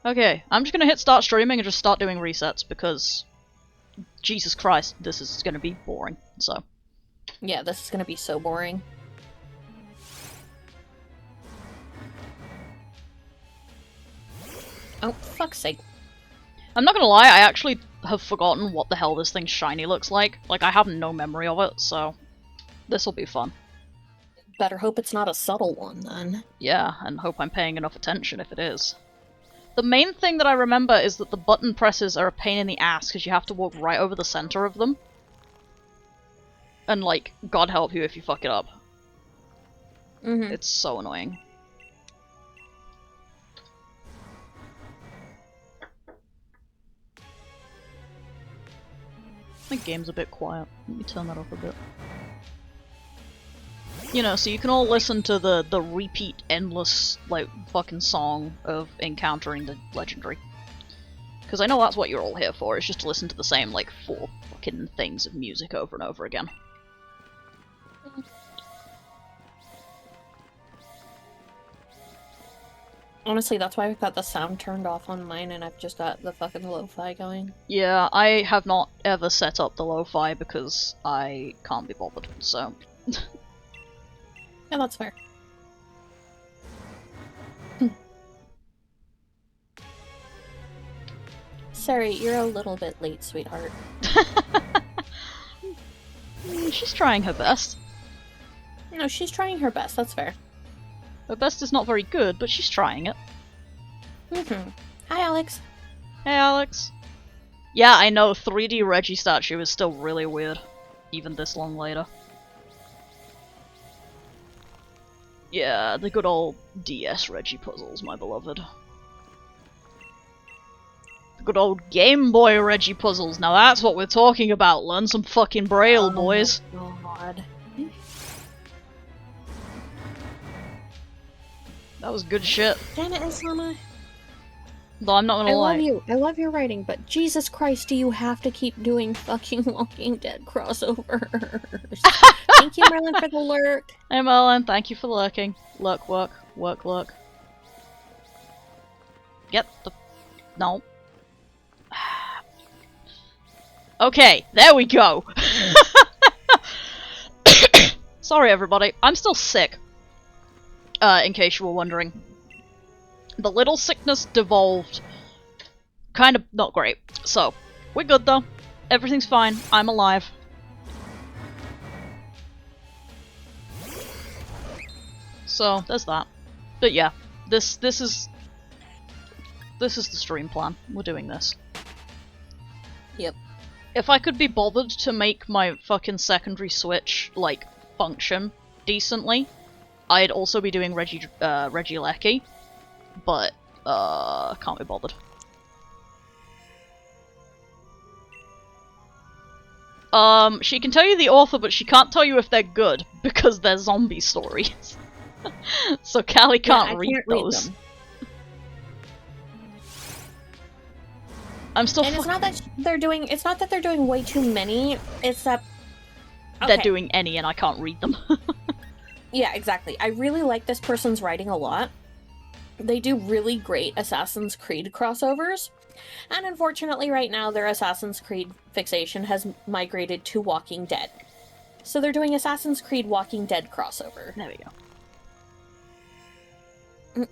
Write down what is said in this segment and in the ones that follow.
Okay, I'm just gonna hit start streaming and just start doing resets because Jesus Christ, this is gonna be boring, so. Yeah, this is gonna be so boring. Oh, fuck's sake. I'm not gonna lie, I actually have forgotten what the hell this thing's shiny looks like. Like, I have no memory of it, so this'll be fun. Better hope it's not a subtle one, then. Yeah, and hope I'm paying enough attention if it is. The main thing that I remember is that the button presses are a pain in the ass because you have to walk right over the center of them. And, like, God help you if you fuck it up. Mm-hmm. It's so annoying. The game's a bit quiet. Let me turn that off a bit. You know, so you can all listen to the repeat endless, like, fucking song of encountering the legendary. Because I know that's what you're all here for, is just to listen to the same, like, 4 fucking things of music over and over again. Honestly, that's why I've got the sound turned off on mine and I've just got the fucking lo-fi going. Yeah, I have not ever set up the lo-fi because I can't be bothered, so... Yeah, that's fair. Sorry, you're a little bit late, sweetheart. She's trying her best. No, she's trying her best, that's fair. Her best is not very good, but she's trying it. Mm-hmm. Hi, Alex. Hey, Alex. Yeah, I know, 3D Reggie statue is still really weird, even this long later. Yeah, the good old DS Reggie puzzles, my beloved. The good old Game Boy Reggie puzzles, now that's what we're talking about, learn some fucking Braille, boys. Oh god. That was good shit. Damn it, Osama. Though I'm not gonna lie. I love your writing, but Jesus Christ, do you have to keep doing fucking Walking Dead crossovers? Thank you, Merlin, for the lurk. Hey Merlin, thank you for lurking. Lurk, lurk. Get the... No. Okay, there we go! Sorry everybody, I'm still sick. In case you were wondering. The little sickness devolved. Kind of not great. So, we're good though. Everything's fine. I'm alive. So, there's that. But yeah, this is the stream plan. We're doing this. Yep. If I could be bothered to make my fucking secondary Switch, like, function decently, I'd also be doing Regidrago, but, can't be bothered. She can tell you the author, but she can't tell you if they're good, because they're zombie stories. So Callie can't read those. Them. I'm still and it's not that they're doing way too many, it's that... They're doing any and I can't read them. Yeah, exactly. I really like this person's writing a lot. They do really great Assassin's Creed crossovers. And unfortunately right now their Assassin's Creed fixation has migrated to Walking Dead. So they're doing Assassin's Creed Walking Dead crossover. There we go.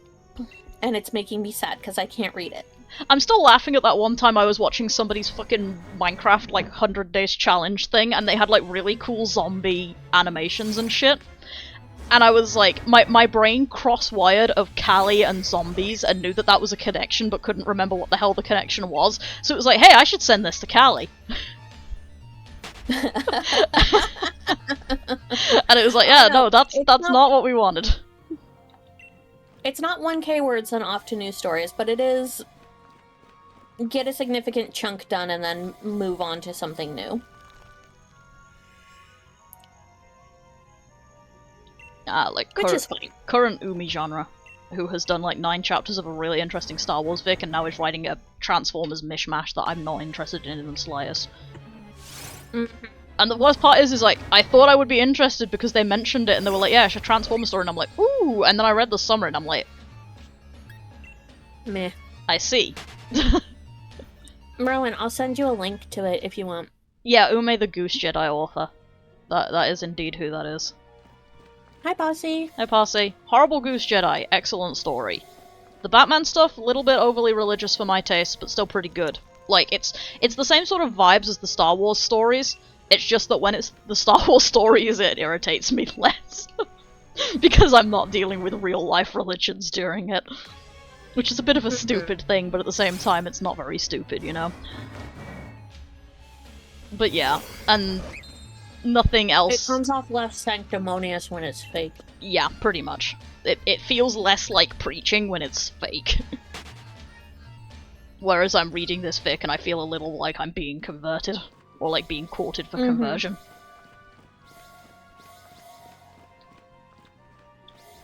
And it's making me sad because I can't read it. I'm still laughing at that one time I was watching somebody's fucking Minecraft, like, 100 Days Challenge thing, and they had, like, really cool zombie animations and shit. And I was like, my brain cross-wired of Callie and zombies and knew that that was a connection, but couldn't remember what the hell the connection was. So it was like, hey, I should send this to Callie. And it was like, yeah, no, that's not what we wanted. It's not 1K words and off to new stories, but it is get a significant chunk done and then move on to something new. Like which is fine. Current Umi genre, who has done like 9 chapters of a really interesting Star Wars Vic and now is writing a Transformers mishmash that I'm not interested in the slightest. Mm-hmm. And the worst part is like, I thought I would be interested because they mentioned it and they were like, yeah, it's a Transformers story, and I'm like, ooh, and then I read the summary and I'm like... Meh. I see. Merwin, I'll send you a link to it if you want. Yeah, Ume the Goose Jedi author. That is indeed who that is. Hi, Bossy. Hi, Parsi. Horrible Goose Jedi, excellent story. The Batman stuff, a little bit overly religious for my taste, but still pretty good. Like, it's the same sort of vibes as the Star Wars stories, it's just that when it's the Star Wars stories, it irritates me less. Because I'm not dealing with real-life religions during it. Which is a bit of a stupid thing, but at the same time, it's not very stupid, you know? But yeah, and nothing else. It comes off less sanctimonious when it's fake. Yeah, pretty much. It feels less like preaching when it's fake. Whereas I'm reading this fic and I feel a little like I'm being converted. Or like being courted for conversion.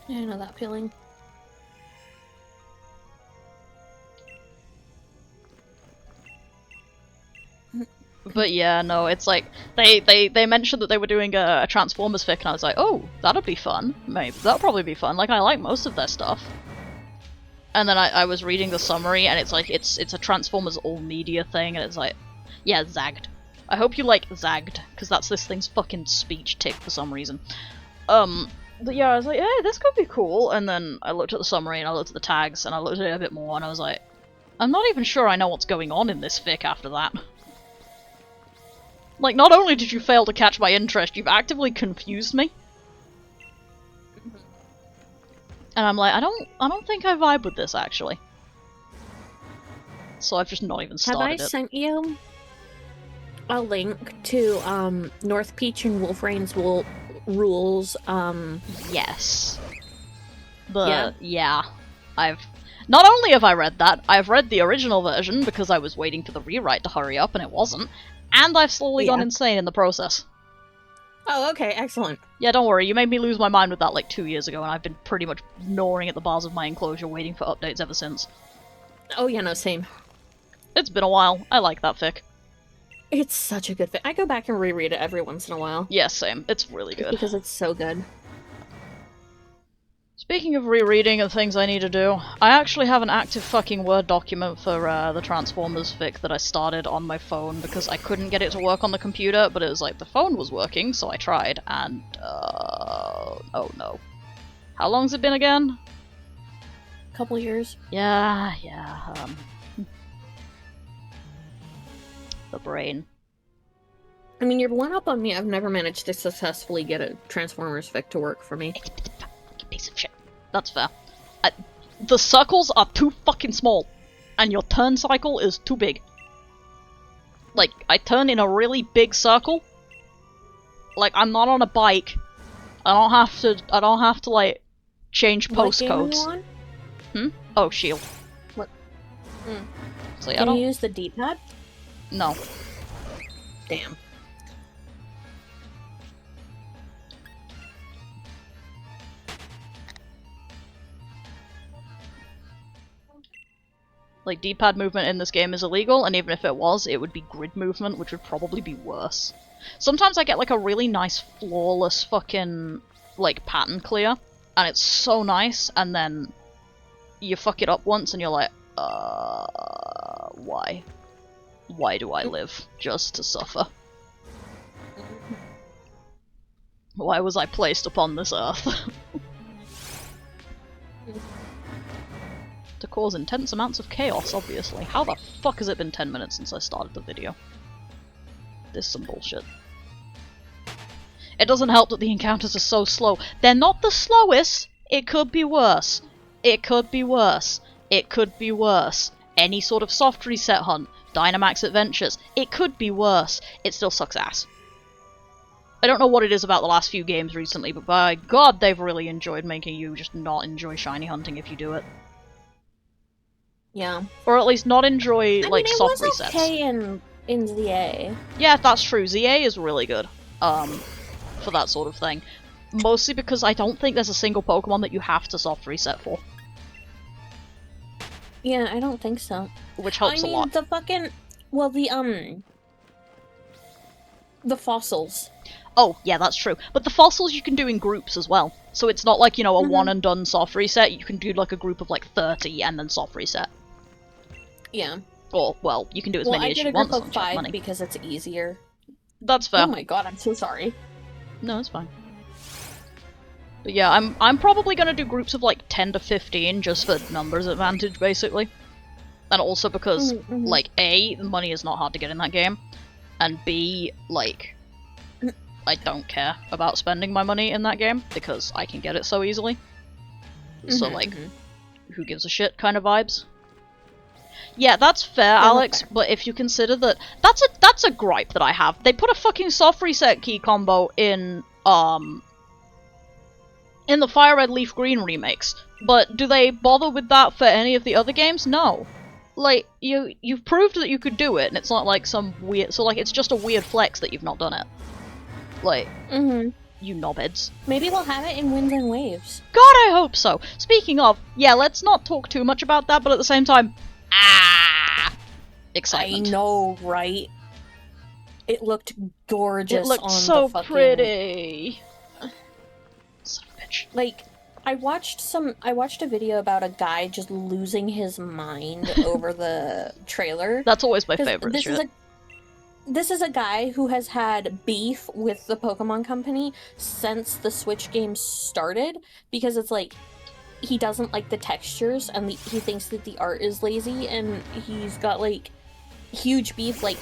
Yeah, I know that feeling. But yeah, no, it's like, they mentioned that they were doing a Transformers fic, and I was like, oh, that'd be fun. Maybe, that'll probably be fun. Like, I like most of their stuff. And then I was reading the summary, and it's like, it's a Transformers all-media thing, and it's like, yeah, zagged. I hope you like zagged, because that's this thing's fucking speech tick for some reason. But yeah, I was like, hey, this could be cool, and then I looked at the summary, and I looked at the tags, and I looked at it a bit more, and I was like, I'm not even sure I know what's going on in this fic after that. Like, not only did you fail to catch my interest, you've actively confused me. And I'm like, I don't think I vibe with this, actually. So I've just not even started it. Have I sent you a link to, North Peach and Wolfrane's rules, Yes. Yeah? I've... Not only have I read that, I've read the original version because I was waiting for the rewrite to hurry up and it wasn't. And I've slowly gone insane in the process. Oh, okay, excellent. Yeah, don't worry, you made me lose my mind with that like 2 years ago, and I've been pretty much gnawing at the bars of my enclosure waiting for updates ever since. Oh yeah, no, same. It's been a while. I like that fic. It's such a good fic. I go back and reread it every once in a while. Yeah, same. It's really good. Because it's so good. Speaking of rereading and things I need to do, I actually have an active fucking Word document for the Transformers fic that I started on my phone because I couldn't get it to work on the computer, but it was like the phone was working, so I tried, and oh no. How long's it been again? Couple years. Yeah, the brain. I mean, you're one up on me. I've never managed to successfully get a Transformers fic to work for me. Piece of shit. That's fair. The circles are too fucking small, and your turn cycle is too big. Like, I turn in a really big circle. Like, I'm not on a bike. I don't have to like change postcodes. What game are you on? Oh, Shield. What? So yeah, Can you use the D-pad? No. Damn. Like, D-pad movement in this game is illegal, and even if it was, it would be grid movement, which would probably be worse. Sometimes I get, like, a really nice, flawless fucking, like, pattern clear, and it's so nice, and then you fuck it up once, and you're like, why? Why do I live? Just to suffer? Why was I placed upon this earth? To cause intense amounts of chaos, obviously. How the fuck has it been 10 minutes since I started the video? This is some bullshit. It doesn't help that the encounters are so slow. They're not the slowest! It could be worse. It could be worse. It could be worse. Any sort of soft reset hunt. Dynamax Adventures. It could be worse. It still sucks ass. I don't know what it is about the last few games recently, but by God, they've really enjoyed making you just not enjoy shiny hunting if you do it. Yeah. Or at least not enjoy, like, soft resets. It was okay in ZA. Yeah, that's true. ZA is really good, for that sort of thing. Mostly because I don't think there's a single Pokemon that you have to soft reset for. Yeah, I don't think so. Which helps a lot. the fucking... Well, the fossils. Oh, yeah, that's true. But the fossils you can do in groups as well. So it's not like, you know, a one-and-done soft reset. You can do, like, a group of, like, 30 and then soft reset. Yeah. Or, well, you can do as many as you want as long as you have money. Because it's easier. That's fair. Oh my god, I'm so sorry. No, it's fine. But yeah, I'm probably gonna do groups of like 10 to 15 just for numbers advantage, basically. And also because, like, A, the money is not hard to get in that game, and B, like, I don't care about spending my money in that game, because I can get it so easily. So, like, who gives a shit kind of vibes. Yeah, that's fair, Alex, but if you consider that... That's a gripe that I have. They put a fucking soft reset key combo in the Fire Red Leaf Green remakes, but do they bother with that for any of the other games? No. Like, you've proved that you could do it, and it's not like some weird... So, like, it's just a weird flex that you've not done it. Like, you knobheads. Maybe we'll have it in Winds and Waves. God, I hope so! Speaking of, yeah, let's not talk too much about that, but at the same time, excitement. I know, right? It looked gorgeous. It looked on so the fucking... pretty. Son of a bitch. Like, I watched a video about a guy just losing his mind over the trailer. That's always my favorite shit. This is a guy who has had beef with the Pokemon Company since the Switch games started, because it's like, he doesn't like the textures, and he thinks that the art is lazy, and he's got, like, huge beef. Like,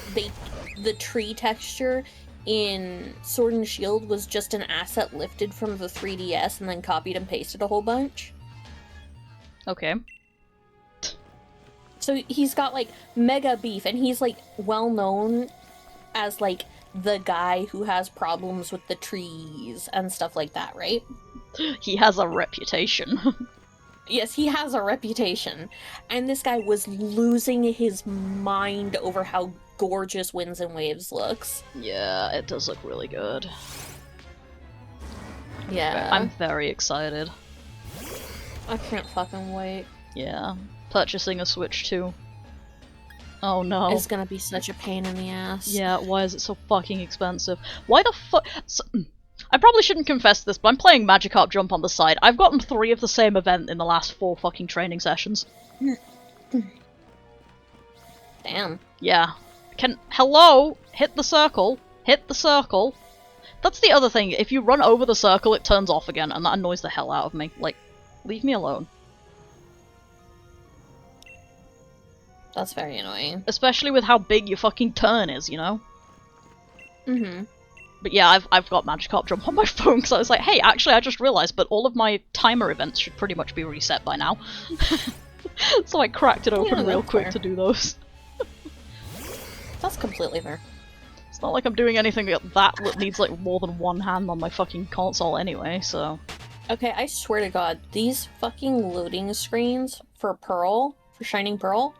the tree texture in Sword and Shield was just an asset lifted from the 3DS and then copied and pasted a whole bunch. Okay. So he's got, like, mega beef, and he's, like, well known as, like, the guy who has problems with the trees and stuff like that, right? He has a reputation. Yes, he has a reputation. And this guy was losing his mind over how gorgeous Winds and Waves looks. Yeah, it does look really good. Yeah. I'm very excited. I can't fucking wait. Yeah. Purchasing a Switch too. Oh no. It's gonna be such a pain in the ass. Yeah, why is it so fucking expensive? Why the fuck? I probably shouldn't confess this, but I'm playing Magikarp Jump on the side. I've gotten 3 of the same event in the last 4 fucking training sessions. Damn. Yeah. Hello? Hit the circle. Hit the circle. That's the other thing. If you run over the circle, it turns off again, and that annoys the hell out of me. Like, leave me alone. That's very annoying. Especially with how big your fucking turn is, you know? But yeah, I've got Magikarp Jump on my phone, because I was like, hey, actually, I just realized, but all of my timer events should pretty much be reset by now. So I cracked it open real quick to do those. That's completely fair. It's not like I'm doing anything that needs, like, more than one hand on my fucking console anyway, so... Okay, I swear to God, these fucking loading screens for Pearl, for Shining Pearl,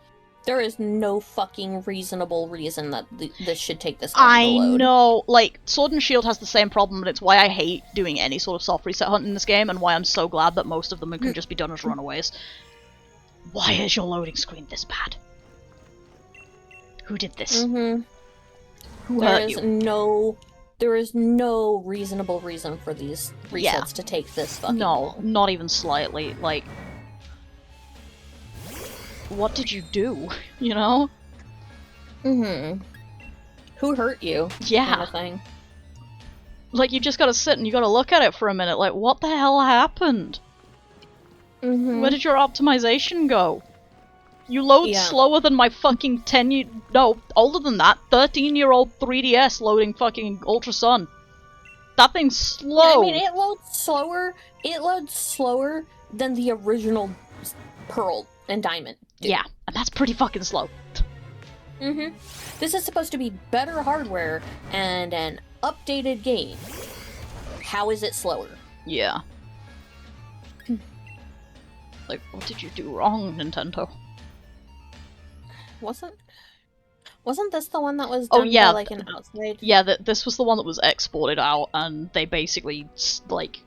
there is no fucking reasonable reason that this should take this long to load. I know! Like, Sword and Shield has the same problem, and it's why I hate doing any sort of soft reset hunt in this game, and why I'm so glad that most of them can just be done as runaways. Why is your loading screen this bad? Who did this? Who hurt you? There is no reasonable reason for these resets to take this fucking long. Not even slightly. Like, what did you do? You know? Who hurt you? Yeah. Kind of thing. Like, you just gotta sit and you gotta look at it for a minute, like, what the hell happened? Where did your optimization go? You load slower than my fucking older than that, 13-year-old 3DS loading fucking Ultra Sun. That thing's slow! I mean, it loads slower than the original Pearl and Diamond. Dude. Yeah, and that's pretty fucking slow. This is supposed to be better hardware and an updated game. How is it slower? Yeah. Like, what did you do wrong, Nintendo? Wasn't this the one that was done by, like, an outside? Yeah, this was the one that was exported out, and they basically, like,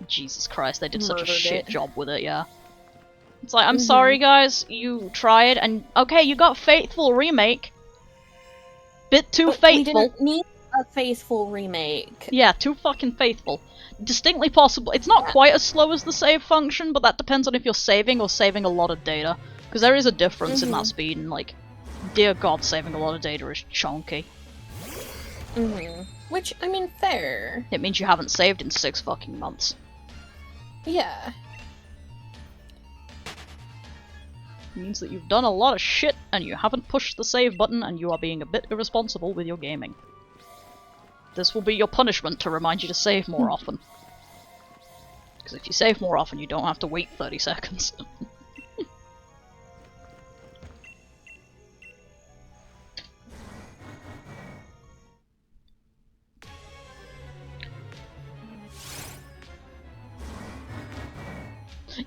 Jesus Christ, they did such a shit job with it, yeah. It's like, I'm sorry guys, you tried, and okay, you got Faithful Remake. Bit too faithful. We didn't need a faithful remake. Yeah, too fucking faithful. Distinctly possible. It's not quite as slow as the save function, but that depends on if you're saving or saving a lot of data. Because there is a difference in that speed, and like, dear god, saving a lot of data is chonky. Which, I mean, fair. It means you haven't saved in 6 fucking months. Yeah. It means that you've done a lot of shit, and you haven't pushed the save button, and you are being a bit irresponsible with your gaming. This will be your punishment to remind you to save more often. Because if you save more often, you don't have to wait 30 seconds.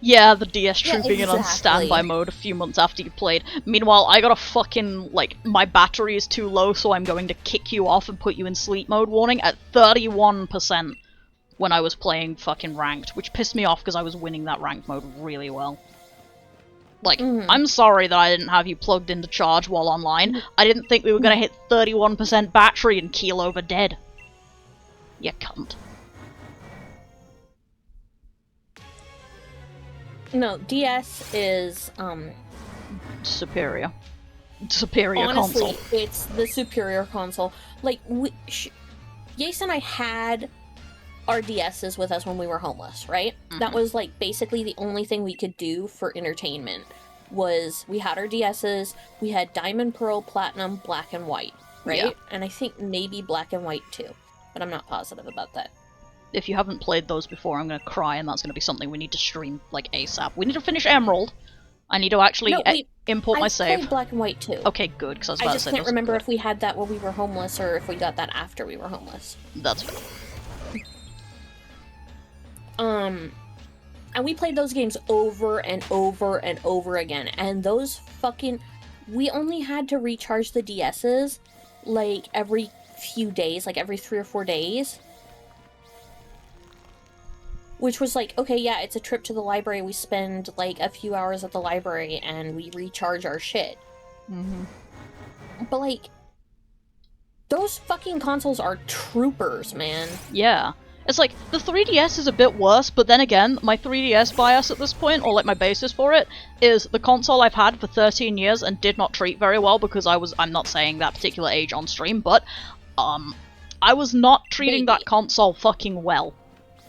Yeah, the DS trooping in on standby mode a few months after you played. Meanwhile, I got a fucking, like, my battery is too low, so I'm going to kick you off and put you in sleep mode warning at 31% when I was playing fucking ranked, which pissed me off because I was winning that ranked mode really well. Like, I'm sorry that I didn't have you plugged into charge while online. I didn't think we were gonna hit 31% battery and keel over dead. You cunt. No, DS is, Superior honestly, console. it's the superior console. Like, Yace and I had our DSs with us when we were homeless, right? That was, like, basically the only thing we could do for entertainment. Was, we had our DSs, we had Diamond, Pearl, Platinum, Black, and White, right? Yeah. And I think maybe Black and White too, but I'm not positive about that. If you haven't played those before, I'm gonna cry, and that's gonna be something we need to stream, like, ASAP. We need to finish Emerald. I need to actually import my save. I played Black and White too. Okay, good, because I was about to say I just can't remember if we had that when we were homeless, or if we got that after we were homeless. That's fair. And we played those games over and over and over again, and those fucking... We only had to recharge the DSs, like, every few days, like every 3 or 4 days. Which was like, okay, yeah, it's a trip to the library, we spend, like, a few hours at the library, and we recharge our shit. But, like, those fucking consoles are troopers, man. Yeah. It's like, the 3DS is a bit worse, but then again, my 3DS bias at this point, or like my basis for it, is the console I've had for 13 years and did not treat very well because I'm not saying that particular age on stream, but, I was not treating that console fucking well.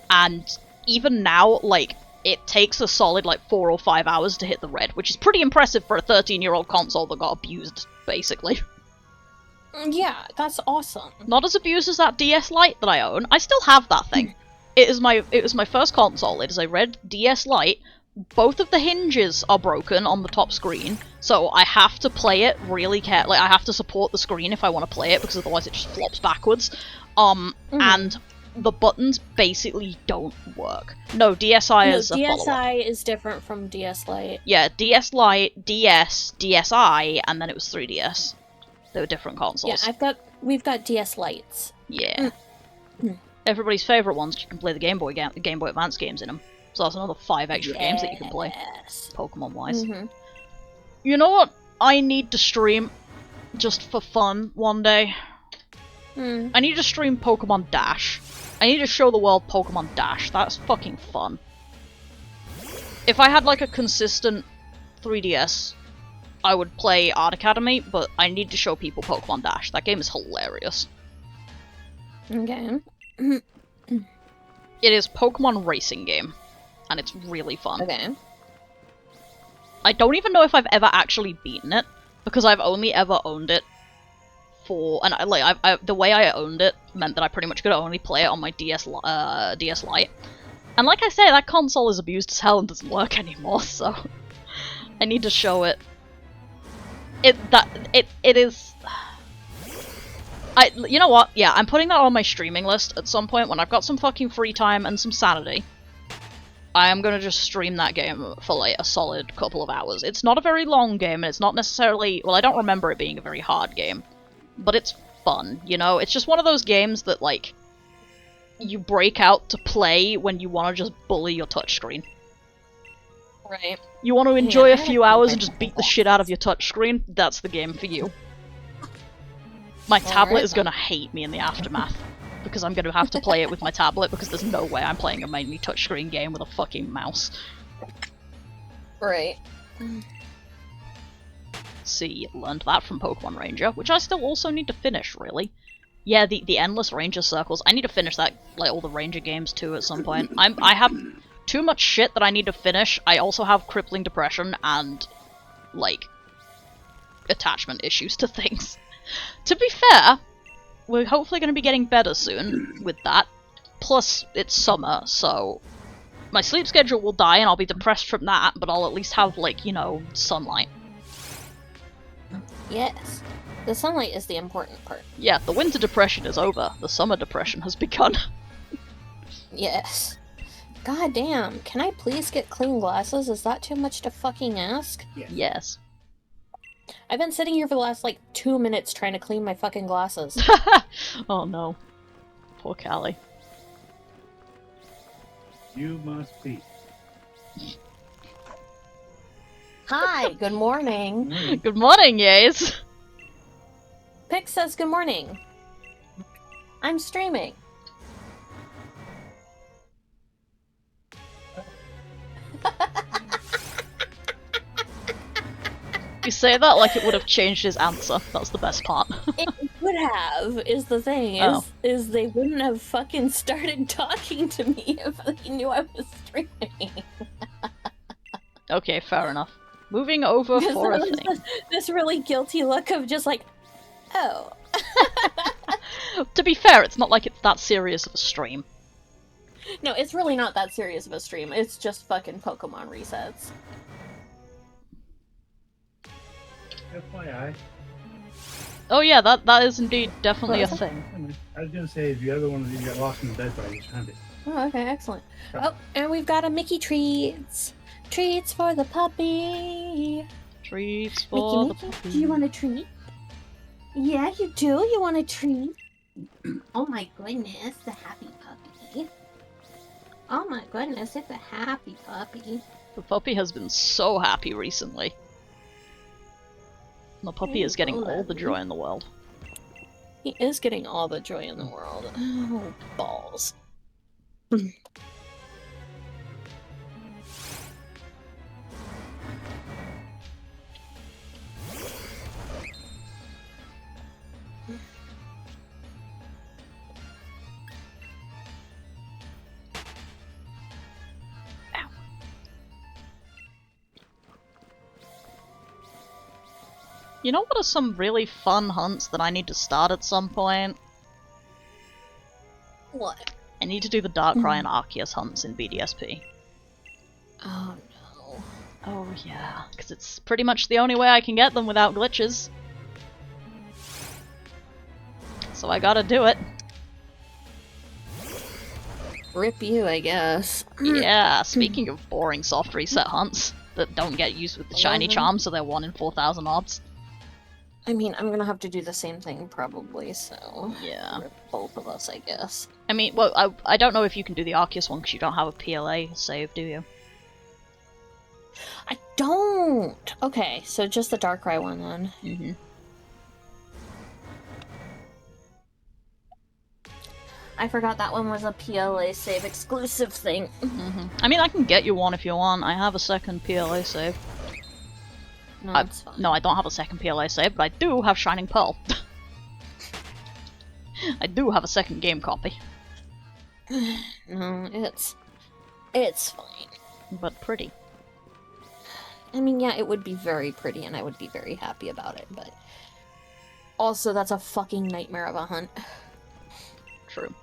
And even now, like, it takes a solid, like, 4 or 5 hours to hit the red, which is pretty impressive for a 13-year-old console that got abused, basically. Yeah, that's awesome. Not as abused as that DS Lite that I own. I still have that thing. It was my first console. It is a red DS Lite. Both of the hinges are broken on the top screen, so I have to play it really carefully. I have to support the screen if I want to play it, because otherwise it just flops backwards. And the buttons basically don't work. No, DSi is a follow-up. DSi is different from DS Lite. Yeah, DS Lite, DS, DSi, and then it was 3DS. They were different consoles. Yeah, we've got DS Lites. Yeah. Everybody's favourite ones, you can play the Game Boy Advance games in them. So that's another 5 extra games that you can play, Pokemon-wise. You know what I need to stream, just for fun, one day? I need to stream Pokemon Dash. I need to show the world Pokemon Dash. That's fucking fun. If I had, like, a consistent 3DS, I would play Art Academy, but I need to show people Pokemon Dash. That game is hilarious. Okay. It is Pokemon racing game, and it's really fun. Okay. I don't even know if I've ever actually beaten it, because I've only ever owned it for... And the way I owned it meant that I pretty much could only play it on my DS Lite. And like I say, that console is abused as hell and doesn't work anymore, so... I need to show it. It is... You know what? Yeah, I'm putting that on my streaming list at some point when I've got some fucking free time and some sanity. I am gonna just stream that game for, like, a solid couple of hours. It's not a very long game, and it's not necessarily... Well, I don't remember it being a very hard game. But it's fun, you know? It's just one of those games that, like, you break out to play when you want to just bully your touchscreen. Right. You want to enjoy a few hours and just beat the shit out of your touchscreen? That's the game for you. My tablet is gonna hate me in the aftermath, because I'm gonna have to play it with my tablet, because there's no way I'm playing a mainly touchscreen game with a fucking mouse. Right. see, learned that from Pokemon Ranger, which I still also need to finish, really. Yeah, the endless Ranger circles. I need to finish that, like, all the Ranger games too at some point. I have too much shit that I need to finish. I also have crippling depression and, like, attachment issues to things. To be fair, we're hopefully going to be getting better soon with that. Plus, it's summer, so my sleep schedule will die and I'll be depressed from that, but I'll at least have, like, you know, sunlight. Yes. The sunlight is the important part. Yeah, the winter depression is over. The summer depression has begun. Yes. God damn, can I please get clean glasses? Is that too much to fucking ask? Yes. I've been sitting here for the last, like, 2 minutes trying to clean my fucking glasses. Oh no. Poor Callie. You must be. Hi, good morning. Good morning, Yays! Pix says good morning. I'm streaming. You say that like it would have changed his answer. That's the best part. It would have, is the thing, is they wouldn't have fucking started talking to me if they knew I was streaming. Okay, fair enough. Moving over for a thing. This really guilty look of just like, oh. To be fair, it's not like it's that serious of a stream. No, it's really not that serious of a stream. It's just fucking Pokemon resets. FYI. Oh yeah, that is indeed definitely a thing. I was gonna say, if you ever one of these got lost in the bed, but I just found it. Oh, okay, excellent. Oh, and we've got a Mickey treats. Treats for the puppy. Treats for Mickey, the puppy. do you want a treat? Yeah, you do. You want a treat? Oh my goodness, the happy puppy. Oh my goodness, it's a happy puppy. The puppy has been so happy recently. The puppy is getting all the joy in the world. He is getting all the joy in the world. Oh, balls. You know what are some really fun hunts that I need to start at some point? What? I need to do the Darkrai and Arceus hunts in BDSP. Oh no. Oh yeah, because it's pretty much the only way I can get them without glitches. So I gotta do it. Rip you, I guess. Yeah, speaking of boring soft reset hunts that don't get used with the shiny charm, so they're 1 in 4,000 odds. I mean, I'm gonna have to do the same thing probably, so... Yeah. Rip both of us, I guess. I mean, well, I don't know if you can do the Arceus one because you don't have a PLA save, do you? I don't! Okay, so just the Darkrai one then. Mm-hmm. I forgot that one was a PLA save exclusive thing. Mm-hmm. I mean, I can get you one if you want. I have a second PLA save. No, that's fine. No, I don't have a second PLA save, but I do have Shining Pearl. I do have a second game copy. No, it's fine. But pretty. I mean, yeah, it would be very pretty, and I would be very happy about it, but... Also, that's a fucking nightmare of a hunt. True.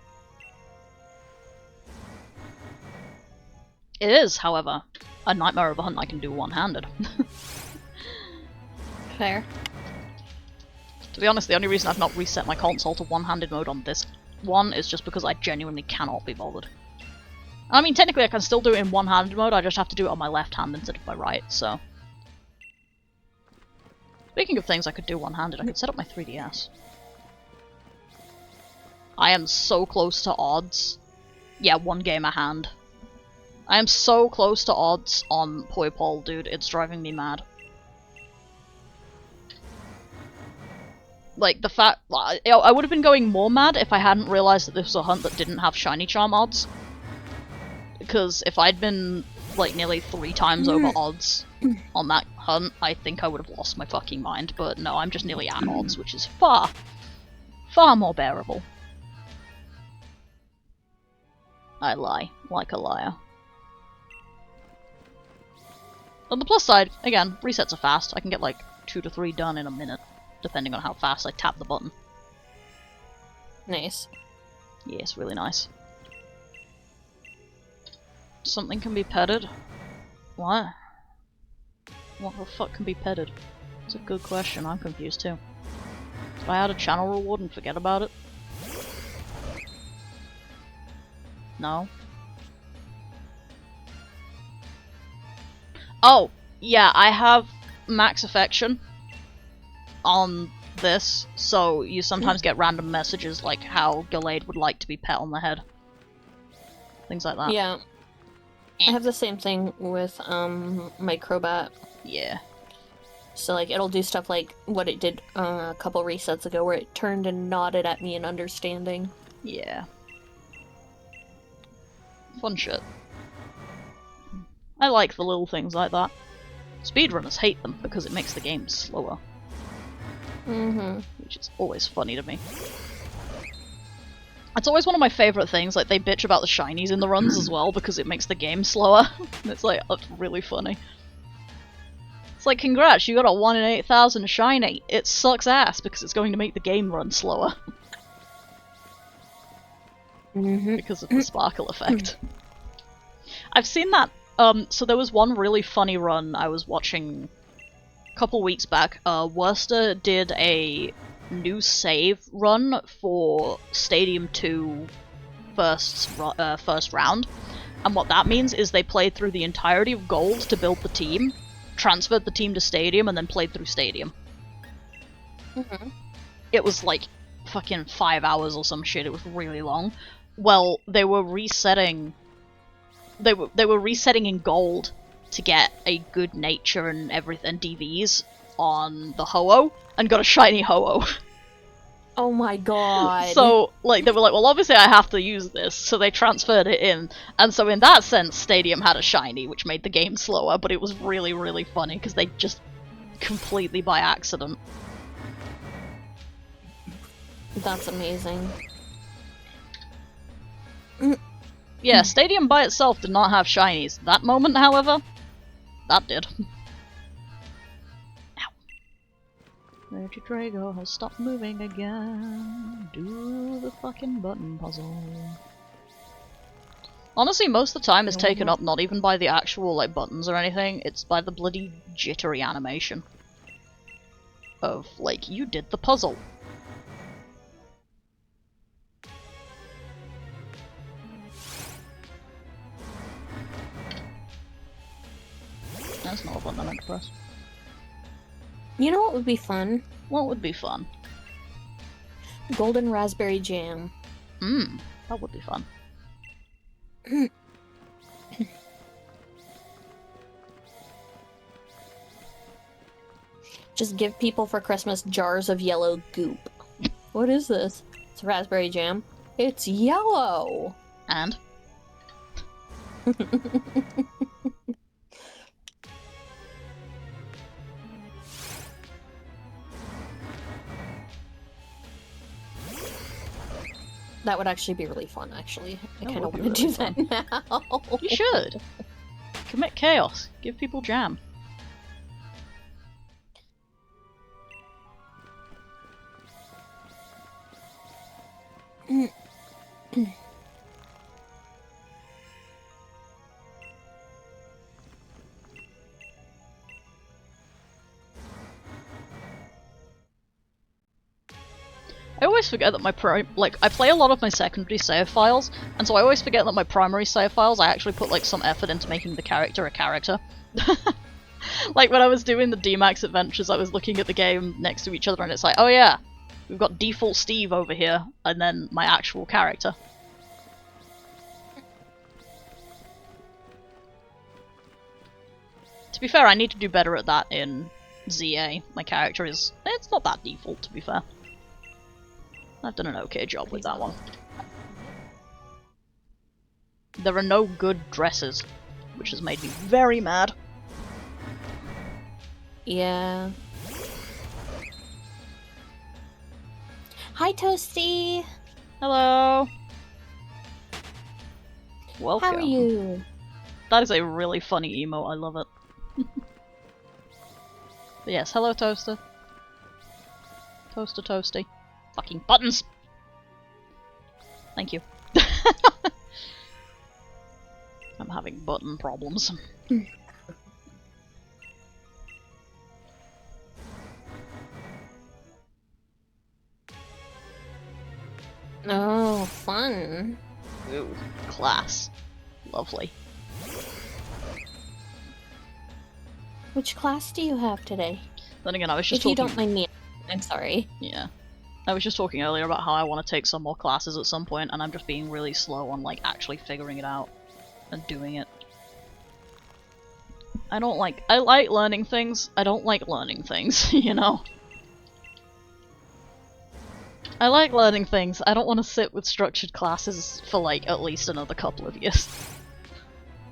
It is, however, a nightmare of a hunt I can do one-handed. Fair. To be honest, the only reason I've not reset my console to one-handed mode on this one is just because I genuinely cannot be bothered. I mean, technically I can still do it in one-handed mode, I just have to do it on my left hand instead of my right, so... Speaking of things I could do one-handed, I could set up my 3DS. I am so close to odds. Yeah, one game a hand. I am so close to odds on Poipole, dude, it's driving me mad. Like, the fact... I would have been going more mad if I hadn't realised that this was a hunt that didn't have shiny charm odds. Because if I'd been, like, nearly 3 times over odds on that hunt, I think I would have lost my fucking mind, but no, I'm just nearly at odds, which is far, far more bearable. I lie, like a liar. On the plus side, again, resets are fast. I can get like 2 to 3 done in a minute, depending on how fast I tap the button. Nice. Yeah, it's really nice. Something can be petted? What? What the fuck can be petted? It's a good question, I'm confused too. Did I add a channel reward and forget about it? No? Oh, yeah, I have max affection on this, so you sometimes get random messages like how Gallade would like to be pet on the head. Things like that. Yeah. I have the same thing with my Crobat. Yeah. So like it'll do stuff like what it did a couple resets ago where it turned and nodded at me in understanding. Yeah. Fun shit. I like the little things like that. Speedrunners hate them because it makes the game slower. Mm-hmm. Which is always funny to me. It's always one of my favourite things, like they bitch about the shinies in the runs as well because it makes the game slower. It's like, that's really funny. It's like, congrats, you got a 1 in 8,000 shiny. It sucks ass because it's going to make the game run slower. Mm-hmm. Because of the sparkle effect. I've seen that, so there was one really funny run I was watching a couple weeks back. Worcester did a new save run for Stadium 2 first round, and what that means is they played through the entirety of Gold to build the team, transferred the team to Stadium, and then played through Stadium. Mm-hmm. It was like fucking 5 hours or some shit. It was really long. Well, they were resetting. They were resetting in Gold to get a good nature and everything, DVs on the Ho-Oh, and got a shiny Ho-Oh. Oh my god. So, like, they were like, well, obviously I have to use this, so they transferred it in. And so in that sense, Stadium had a shiny, which made the game slower, but it was really, really funny, because they just completely by accident. That's amazing. Yeah, Stadium by itself did not have shinies. That moment, however, that did. Ow. Regidrago has stopped moving again. Do the fucking button puzzle. Honestly, most of the time it's taken up not even by the actual, like, buttons or anything, it's by the bloody jittery animation. Of, like, you did the puzzle. That's not a button I meant to press. You know what would be fun? What would be fun? Golden raspberry jam. Mmm, that would be fun. Just give people for Christmas jars of yellow goop. What is this? It's raspberry jam. It's yellow! And? That would actually be really fun, actually. I kind of would want be to really do that now. You should! Commit chaos. Give people jam. I always forget that I play a lot of my secondary save files, and so I always forget that my primary save files I actually put like some effort into making the character a character. Like when I was doing the D-Max adventures, I was looking at the game next to each other and it's like, oh yeah, we've got default Steve over here, and then my actual character. To be fair, I need to do better at that in ZA. My character is... it's not that default, to be fair. I've done an okay job with that one. There are no good dresses, which has made me very mad. Yeah. Hi, Toasty! Hello. Welcome. How are you? That is a really funny emote. I love it. But yes, hello, Toaster. Toaster, Toasty. Fucking buttons! Thank you. I'm having button problems. Oh, fun. Ooh, class. Lovely. Which class do you have today? Then again, I was just If you talking... don't mind me, I'm sorry. Yeah. I was just talking earlier about how I want to take some more classes at some point, and I'm just being really slow on, like, actually figuring it out and doing it. I like learning things, I don't like learning things, you know? I like learning things, I don't want to sit with structured classes for, like, at least another couple of years.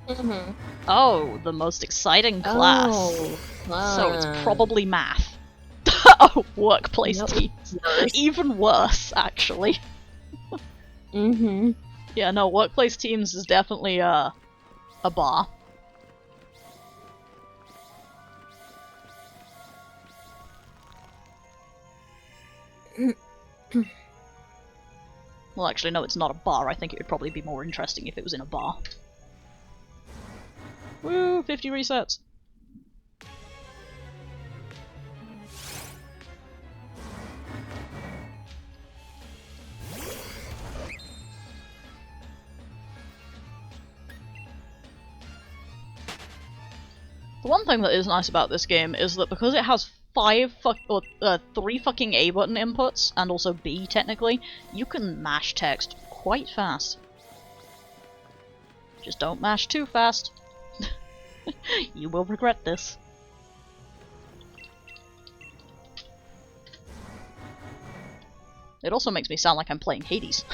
Mm-hmm. Oh, the most exciting class. Oh, So it's fun. probably math. Oh, workplace Nope. teams. Worse. Even worse, actually. Mm-hmm. Yeah, no, workplace teams is definitely a bar. Well, actually, no, it's not a bar. I think it would probably be more interesting if it was in a bar. Woo, 50 resets. The one thing that is nice about this game is that because it has 3 fucking A button inputs, and also B technically, you can mash text quite fast. Just don't mash too fast. You will regret this. It also makes me sound like I'm playing Hades.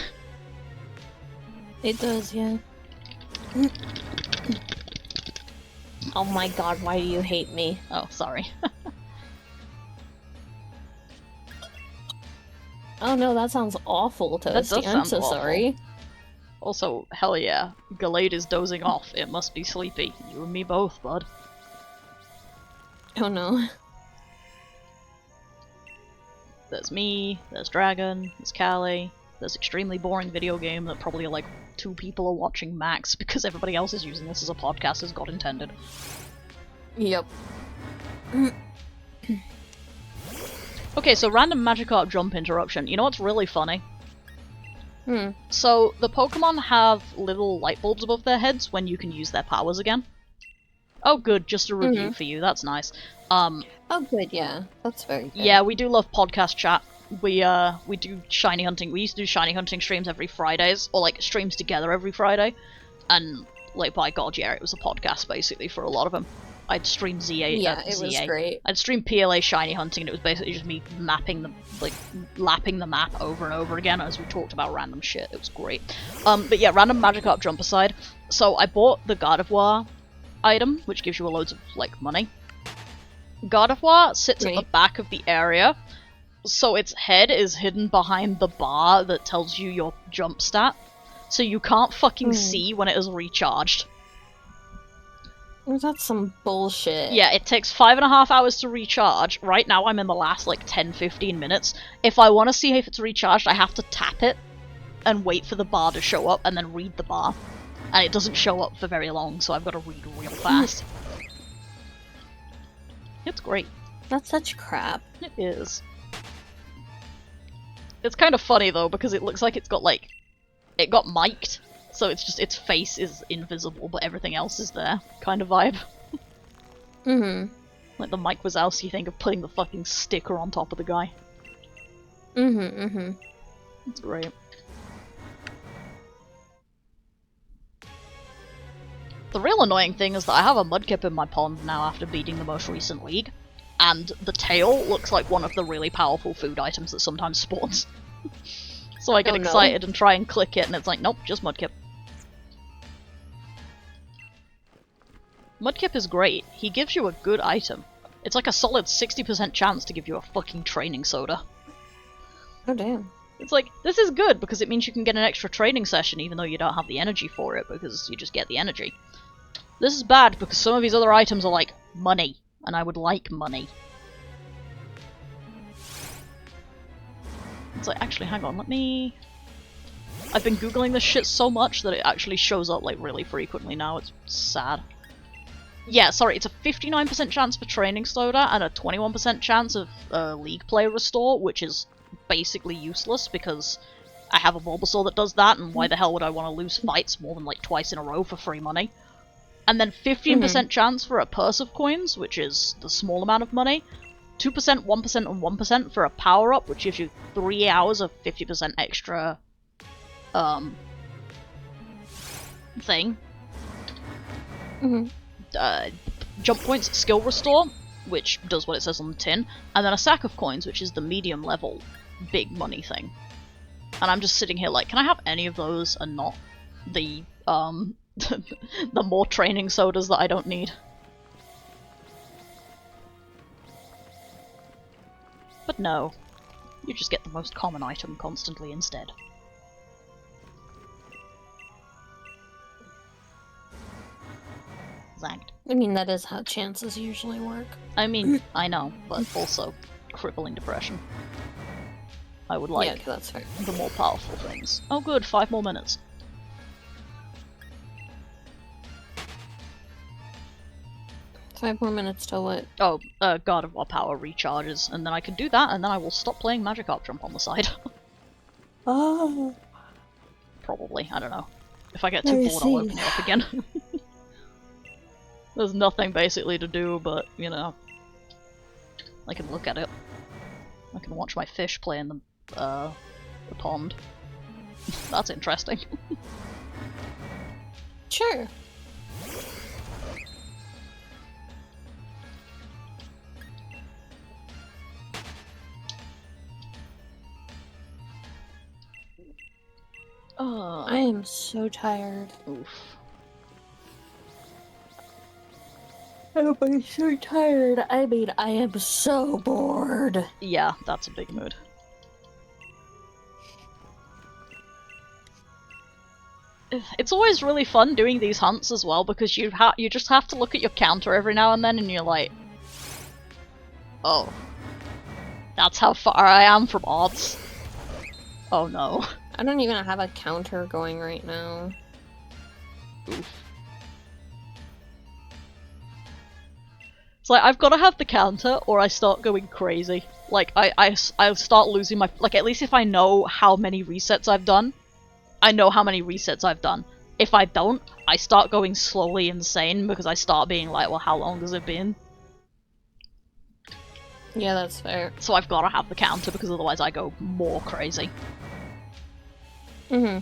It does, yeah. Oh my god, why do you hate me? Oh, sorry. Oh no, that sounds awful, That does Toasty. I'm sound so awful. sorry. Also, hell yeah, Gallade is dozing off. It must be sleepy. You and me both, bud. Oh no. There's me, there's Dragon, there's Callie, there's extremely boring video game that probably like 2 people are watching max because everybody else is using this as a podcast as God intended. Yep. Okay, so random Magikarp jump interruption. You know what's really funny? Hmm. So, the Pokemon have little light bulbs above their heads when you can use their powers again. Oh good, just a review for you, that's nice. Oh good, yeah. That's very good. Yeah, we do love podcast chat. We do shiny hunting. We used to do shiny hunting streams every Fridays, or like streams together every Friday. And like by God, yeah, it was a podcast basically for a lot of them. I'd stream ZA. Yeah, it was great. I'd stream PLA shiny hunting, and it was basically just me mapping the lapping the map over and over again as we talked about random shit. It was great. But yeah, random Magikarp jump aside. So I bought the Gardevoir item, which gives you a loads of like money. Gardevoir sits at the back of the area, so its head is hidden behind the bar that tells you your jump stat, so you can't fucking see when it is recharged. That's some bullshit. Yeah, it takes 5.5 hours to recharge. Right now I'm in the last like 10-15 minutes. If I want to see if it's recharged, I have to tap it and wait for the bar to show up and then read the bar. And it doesn't show up for very long, so I've got to read real fast. It's great. That's such crap. It is. It's kind of funny though, because it looks like it's got like... It got mic'd, so it's just its face is invisible, but everything else is there. Kind of vibe. Mm-hmm. Like the Mike Wazowski thing of putting the fucking sticker on top of the guy. Mm-hmm, mm-hmm. It's great. The real annoying thing is that I have a Mudkip in my pond now after beating the most recent league, and the tail looks like one of the really powerful food items that sometimes spawns. So I get excited and try and click it, and it's like, nope, just Mudkip. Mudkip is great. He gives you a good item. It's like a solid 60% chance to give you a fucking training soda. Oh, damn. It's like, this is good because it means you can get an extra training session even though you don't have the energy for it because you just get the energy. This is bad because some of these other items are like money, and I would like money. It's like, actually, hang on, let me... I've been googling this shit so much that it actually shows up like really frequently now, it's sad. Yeah, sorry, it's a 59% chance for training soda and a 21% chance of league play restore, which is basically useless because I have a Bulbasaur that does that, and why the hell would I want to lose fights more than like twice in a row for free money? And then 15% chance for a purse of coins, which is the small amount of money. 2%, 1%, and 1% for a power-up, which gives you 3 hours of 50% extra, thing. Jump points, skill restore, which does what it says on the tin, and then a sack of coins, which is the medium level big money thing. And I'm just sitting here like, can I have any of those and not the, the more training sodas that I don't need? But no, you just get the most common item constantly instead. Zagged. I mean, that is how chances usually work. I mean, I know, but also crippling depression. I would like yeah, that's fair. the more powerful things. Oh good, 5 more minutes. Five more minutes till what? Oh, God of War power recharges, and then I can do that, and then I will stop playing Magikarp Jump on the side. Oh. Probably, I don't know. If I get too bored, I'll open it up again. There's nothing basically to do, but, you know, I can look at it. I can watch my fish play in the pond. That's interesting. Sure. I am so tired. Oof. I'm so tired. I mean, I am so bored. Yeah, that's a big mood. It's always really fun doing these hunts as well because you just have to look at your counter every now and then and you're like, oh, that's how far I am from odds. Oh no. I don't even have a counter going right now. Oof. It's like, I've got to have the counter or I start going crazy. Like, I'll start losing my... Like, at least if I know how many resets I've done, I know how many resets I've done. If I don't, I start going slowly insane because I start being like, well, how long has it been? Yeah, that's fair. So I've got to have the counter because otherwise I go more crazy. Mm-hmm.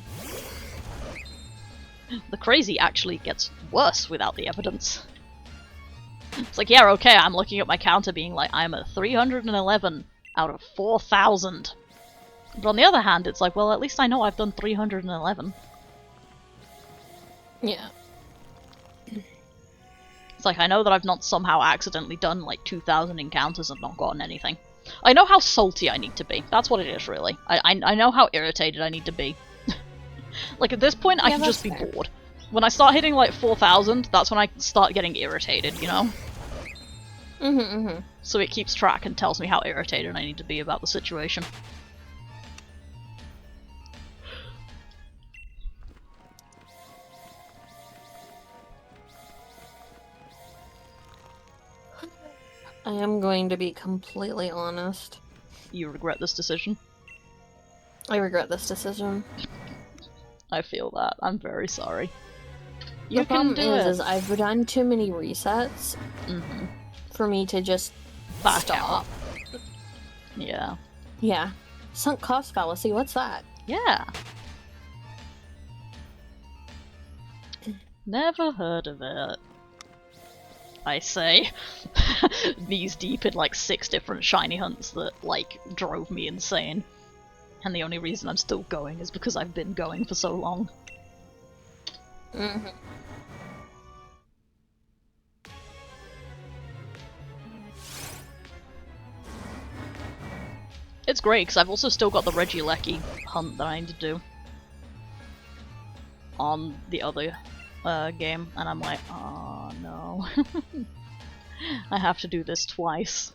The crazy actually gets worse without the evidence. It's like, yeah, okay, I'm looking at my counter being like, I'm at 311 out of 4,000. But on the other hand, it's like, well, at least I know I've done 311. Yeah. It's like, I know that I've not somehow accidentally done like 2,000 encounters and not gotten anything. I know how salty I need to be. That's what it is, really. I know how irritated I need to be. Like, at this point, I can just be bored. When I start hitting, like, 4,000, that's when I start getting irritated, you know? So it keeps track and tells me how irritated I need to be about the situation. I am going to be completely honest. You regret this decision? I regret this decision. I feel that. I'm very sorry. The problem is I've done too many resets for me to just stop. Yeah. Yeah. Sunk cost fallacy, what's that? Yeah. Never heard of it. I say. Knees deep in like 6 different shiny hunts that, like, drove me insane. And the only reason I'm still going is because I've been going for so long. It's great, because I've also still got the Regidrago hunt that I need to do on the other game, and I'm like, oh no. I have to do this twice.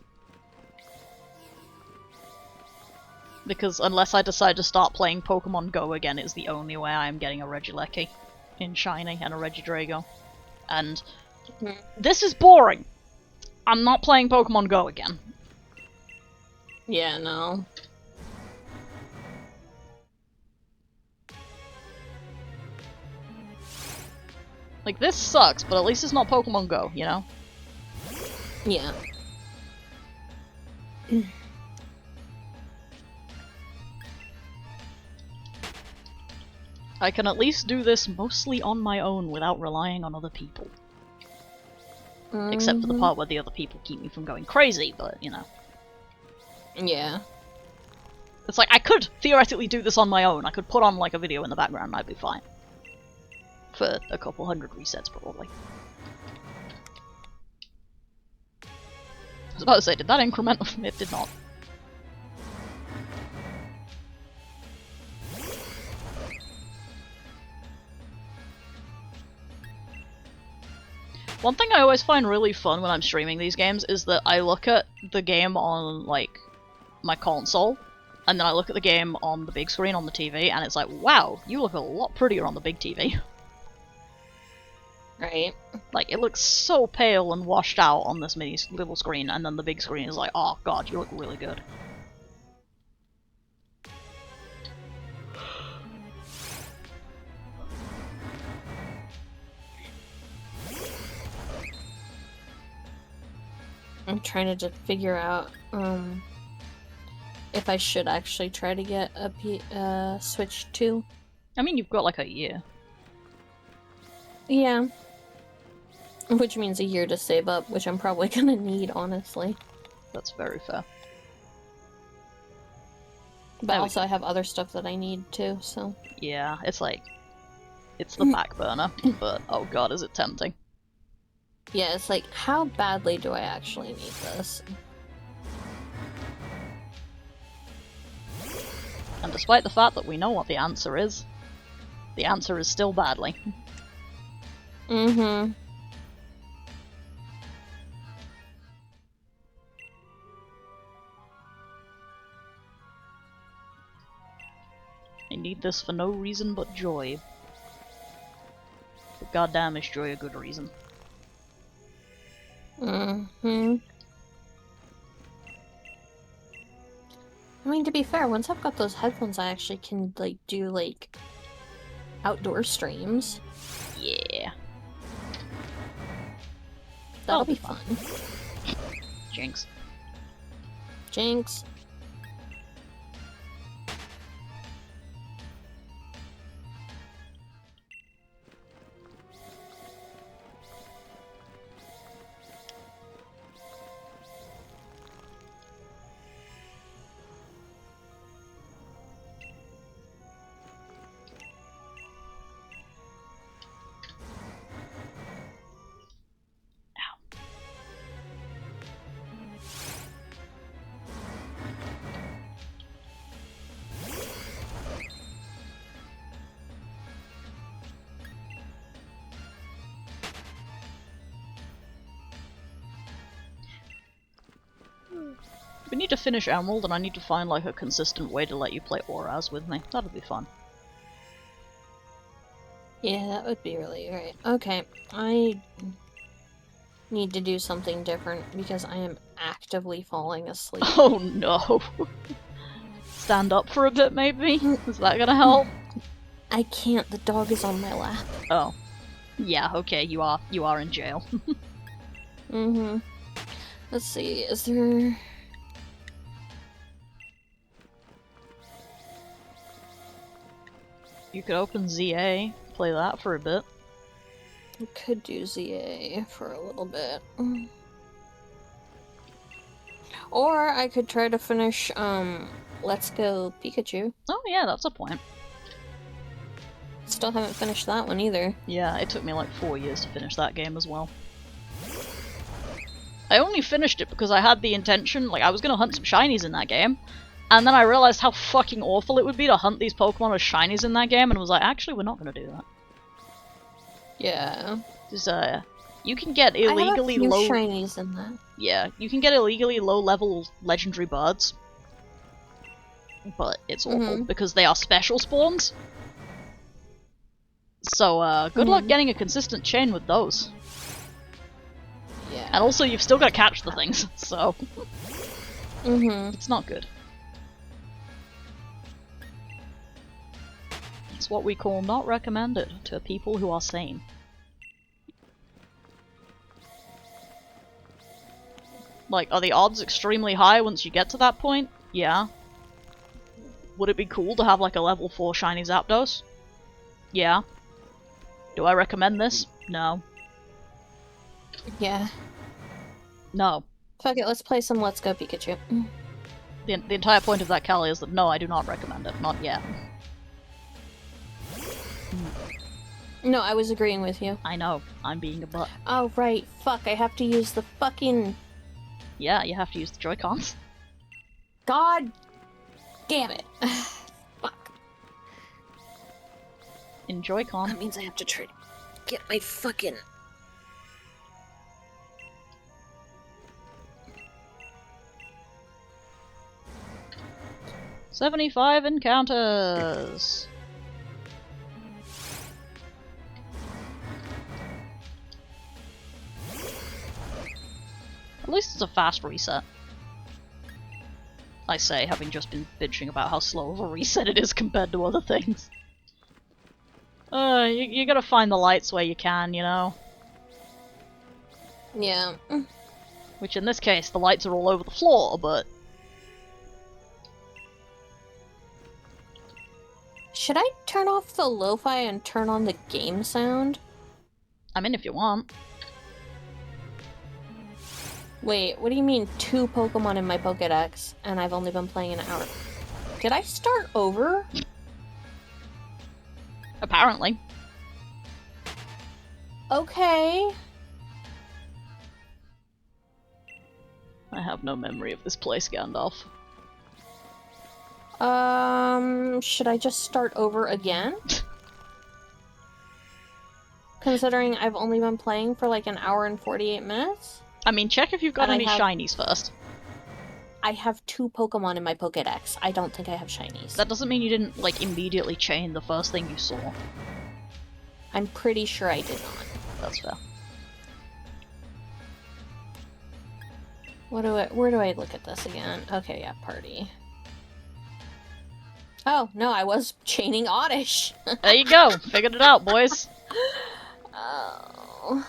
Because unless I decide to start playing Pokemon Go again, it's the only way I'm getting a Regidrago in Shiny and a Regidrago. And this is boring! I'm not playing Pokemon Go again. Yeah, no. Like, this sucks, but at least it's not Pokemon Go, you know? Yeah. I can at least do this mostly on my own without relying on other people. Except for the part where the other people keep me from going crazy, but, you know. Yeah. It's like, I could theoretically do this on my own. I could put on, like, a video in the background and I'd be fine. For a couple hundred resets, probably. I was about to say, did that increment? It did not. One thing I always find really fun when I'm streaming these games is that I look at the game on, like, my console, and then I look at the game on the big screen on the TV, and it's like, wow, you look a lot prettier on the big TV. Right. Like, it looks so pale and washed out on this little screen, and then the big screen is like, oh god, you look really good. I'm trying to just figure out if I should actually try to get a Switch 2. I mean, you've got like a year. Yeah. Which means a year to save up, which I'm probably gonna need, honestly. That's very fair. But also I have other stuff that I need too, so... Yeah, it's like... It's the back burner, but oh god, is it tempting. Yeah, it's like, how badly do I actually need this? And despite the fact that we know what the answer is still badly. Mm-hmm. I need this for no reason but joy. But goddamn, is joy a good reason? Mm-hmm. I mean, to be fair, once I've got those headphones, I actually can, like, do, like, outdoor streams. Yeah. That'll be fun. Jinx. Jinx. We need to finish Emerald, and I need to find like a consistent way to let you play Auras with me. That'll be fun. Yeah, that would be really great. Okay, I need to do something different because I am actively falling asleep. Oh no. Stand up for a bit, maybe? Is that gonna help? I can't, the dog is on my lap. Oh. Yeah, okay, you are in jail. Mm-hmm. Let's see, is there... You could open ZA, play that for a bit. I could do ZA for a little bit. Or I could try to finish, Let's Go Pikachu. Oh yeah, that's a point. Still haven't finished that one either. Yeah, it took me like 4 years to finish that game as well. I only finished it because I had the intention, like I was gonna hunt some shinies in that game, And then I realized how fucking awful it would be to hunt these Pokemon as shinies in that game, and was like, actually, we're not gonna do that. Yeah. Just, you can get illegally I have a low... few shinies in that. Yeah, you can get illegally low-level legendary birds. But it's awful, because they are special spawns. So, good luck getting a consistent chain with those. Yeah. And also, you've still got to catch the things, so... Mm-hmm. It's not good. It's what we call not recommended to people who are sane. Like, are the odds extremely high once you get to that point? Yeah. Would it be cool to have like a level 4 shiny Zapdos? Yeah. Do I recommend this? No. Yeah. No. Fuck it, let's play some Let's Go Pikachu. The entire point of that Cali is that no, I do not recommend it. Not yet. No, I was agreeing with you. I know. I'm being a butt. Oh, right. Fuck, I have to use the fucking... Yeah, you have to use the Joy-Cons. God damn it. Fuck. In Joy-Con. That means I have to try to get my fucking... "75 encounters! At least it's a fast reset. I say, having just been bitching about how slow of a reset it is compared to other things. You gotta find the lights where you can, you know? Yeah. Which in this case, the lights are all over the floor, but... Should I turn off the lo-fi and turn on the game sound? I mean, if you want. Wait, what do you mean 2 Pokemon in my Pokédex, and I've only been playing an hour? Did I start over? Apparently. Okay. I have no memory of this place, Gandalf. Should I just start over again? Considering I've only been playing for like an hour and 48 minutes? I mean, check if you've got And I any have- shinies first. I have 2 Pokemon in my Pokédex. I don't think I have shinies. That doesn't mean you didn't, like, immediately chain the first thing you saw. I'm pretty sure I did not. That's fair. Where do I look at this again? Okay, yeah, party. Oh, no, I was chaining Oddish. There you go! Figured it out, boys! Oh.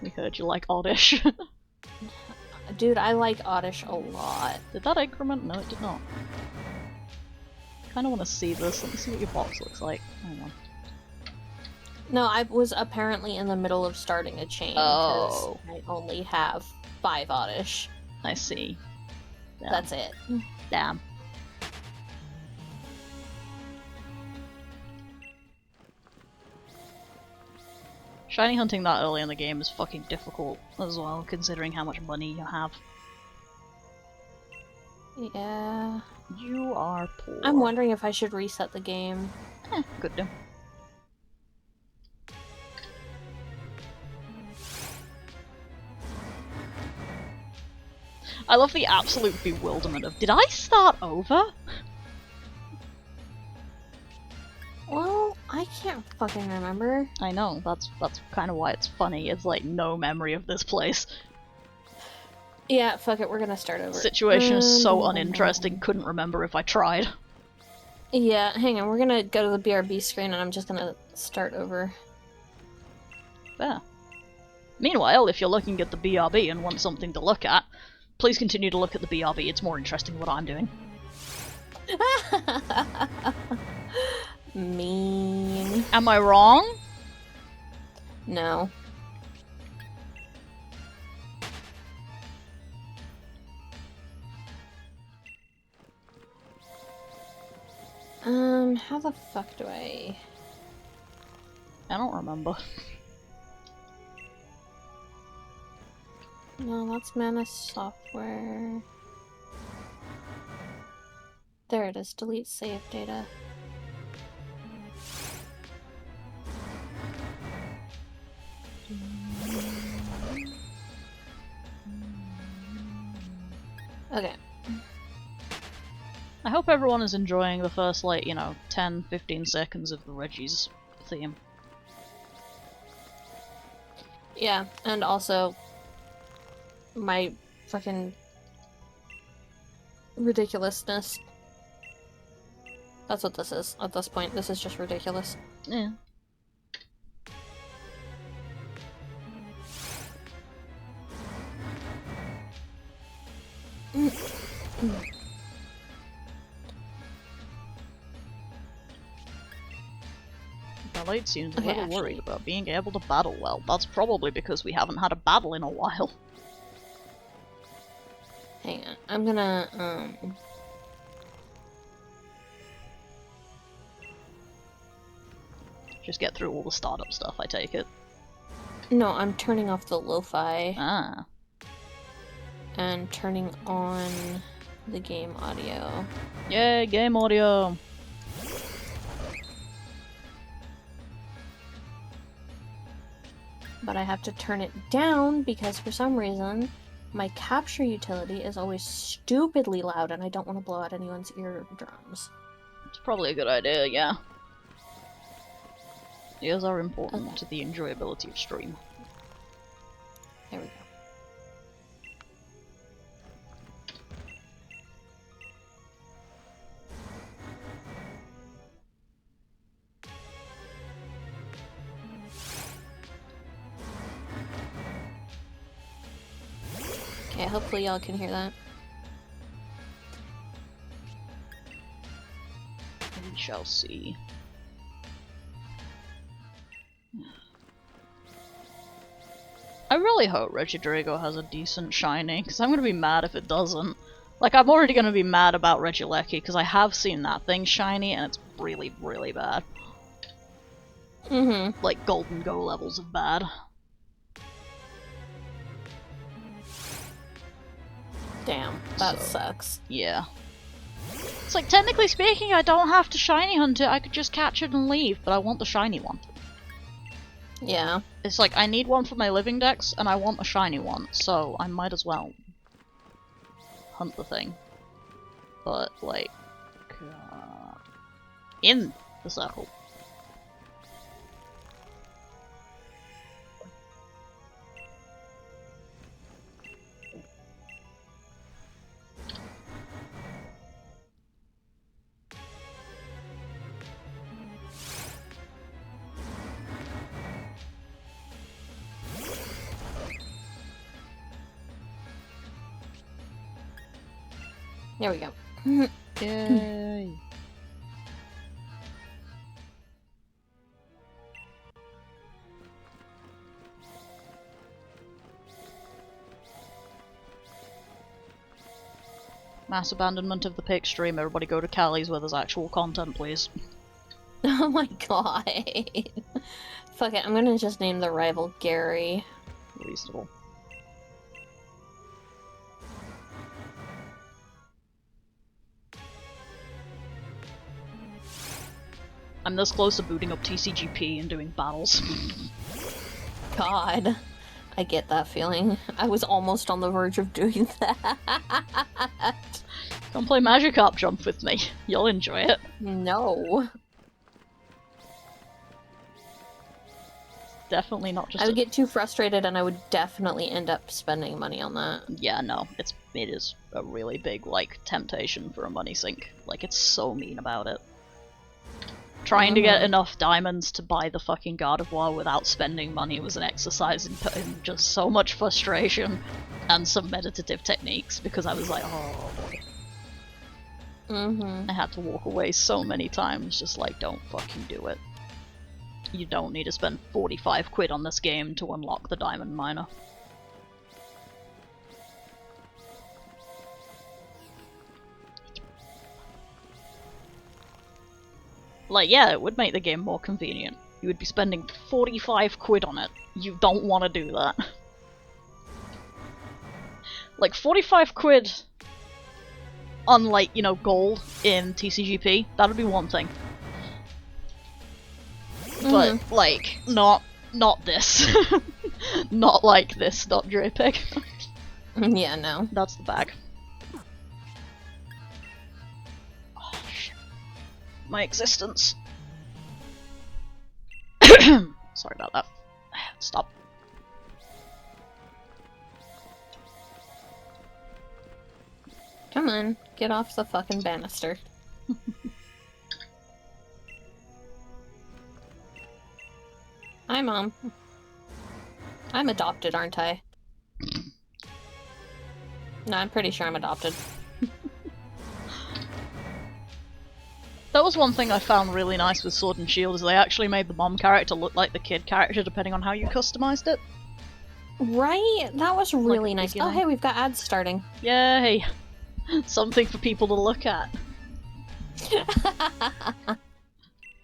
We heard you like Oddish. Dude, I like Oddish a lot. Did that increment? No, it did not. Kinda wanna see this. Let me see what your box looks like. Hang on. No, I was apparently in the middle of starting a chain because Oh. I only have 5 Oddish. I see. Damn. That's it. Damn. Shiny hunting that early in the game is fucking difficult as well, considering how much money you have. Yeah. You are poor. I'm wondering if I should reset the game. Could do. I love the absolute bewilderment of, did I start over? Well, I can't fucking remember. I know, that's kind of why it's funny. It's like no memory of this place. Yeah, fuck it, we're gonna start over. The situation is so uninteresting, couldn't remember if I tried. Yeah, hang on, we're gonna go to the BRB screen and I'm just gonna start over. Fair. Meanwhile, if you're looking at the BRB and want something to look at, please continue to look at the BRB, it's more interesting what I'm doing. Mean. Am I wrong? No. Oh. How the fuck do I... I don't remember. No, that's Manus software. There it is. Delete save data. Okay. I hope everyone is enjoying the first, like, 10-15 seconds of the Reggie's theme. Yeah, and also my fucking ridiculousness. That's what this is at this point. This is just ridiculous. Yeah. Balade seems a Okay, little actually. worried about being able to battle well. That's probably because we haven't had a battle in a while. Hang on. I'm gonna, Just get through all the startup stuff, I take it. No, I'm turning off the lo-fi Ah. and turning on the game audio. Yay, game audio! But I have to turn it down because for some reason my capture utility is always stupidly loud and I don't want to blow out anyone's eardrums. It's probably a good idea, yeah. Ears are important to the enjoyability of stream. There we go. Okay, hopefully y'all can hear that. We shall see. I really hope Regidrago has a decent shiny, because I'm going to be mad if it doesn't. Like, I'm already going to be mad about Regilecki, because I have seen that thing shiny, and it's really, really bad. Mm-hmm. Like, golden go levels of bad. Damn, that So, sucks. Yeah. It's like, technically speaking, I don't have to shiny hunt it, I could just catch it and leave, but I want the shiny one. Yeah. It's like, I need one for my living dex, and I want a shiny one, so I might as well hunt the thing. But, like, in the circle. There we go. Yay! Mass abandonment of the pick stream. Everybody go to Callie's where there's actual content, please. Oh my god. Fuck it, I'm gonna just name the rival Gary. Reasonable. I'm this close to booting up TCGP and doing battles. God. I get that feeling. I was almost on the verge of doing that. Come play Magikarp Jump with me. You'll enjoy it. No. Definitely not just I would get too frustrated and I would definitely end up spending money on that. Yeah, no. It is a really big, like, temptation for a money sink. Like, it's so mean about it. Trying to get enough diamonds to buy the fucking God of War without spending money was an exercise in just so much frustration and some meditative techniques, because I was like, oh boy. I had to walk away so many times, just like, don't fucking do it. You don't need to spend 45 quid on this game to unlock the diamond miner. Like, yeah, it would make the game more convenient. you would be spending 45 quid on it. You don't want to do that. Like, 45 quid on, like, you know, gold in TCGP, that would be one thing. But, like, not this. Not like this, not JPEG. Yeah, no. That's the bag. Oh, shit. My existence. Sorry about that. Stop. Come on, get off the fucking banister. Hi, Mom. I'm adopted, aren't I? No, I'm pretty sure I'm adopted. That was one thing I found really nice with Sword and Shield, is they actually made the mom character look like the kid character depending on how you customized it. Right? That was really nice. Oh, beginning. hey, we've got ads starting. Yay! Something for people to look at.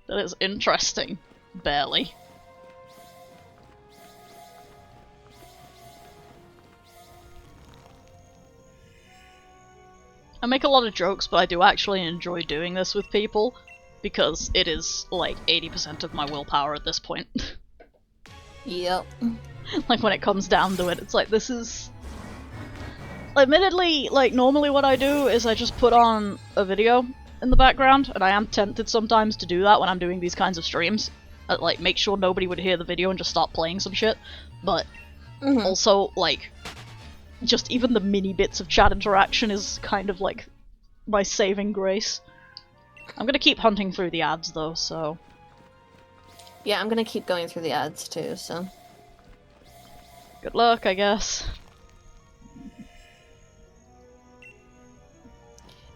That is interesting. Barely. I make a lot of jokes, but I do actually enjoy doing this with people, because it is, like, 80% of my willpower at this point. Yep. Like, when it comes down to it, it's like, this is... Admittedly, like, normally what I do is I just put on a video in the background, and I am tempted sometimes to do that when I'm doing these kinds of streams. Like, make sure nobody would hear the video and just start playing some shit. But also, like, just even the mini bits of chat interaction is kind of like my saving grace. I'm gonna keep hunting through the ads though, so... Yeah, I'm gonna keep going through the ads too, so... Good luck, I guess.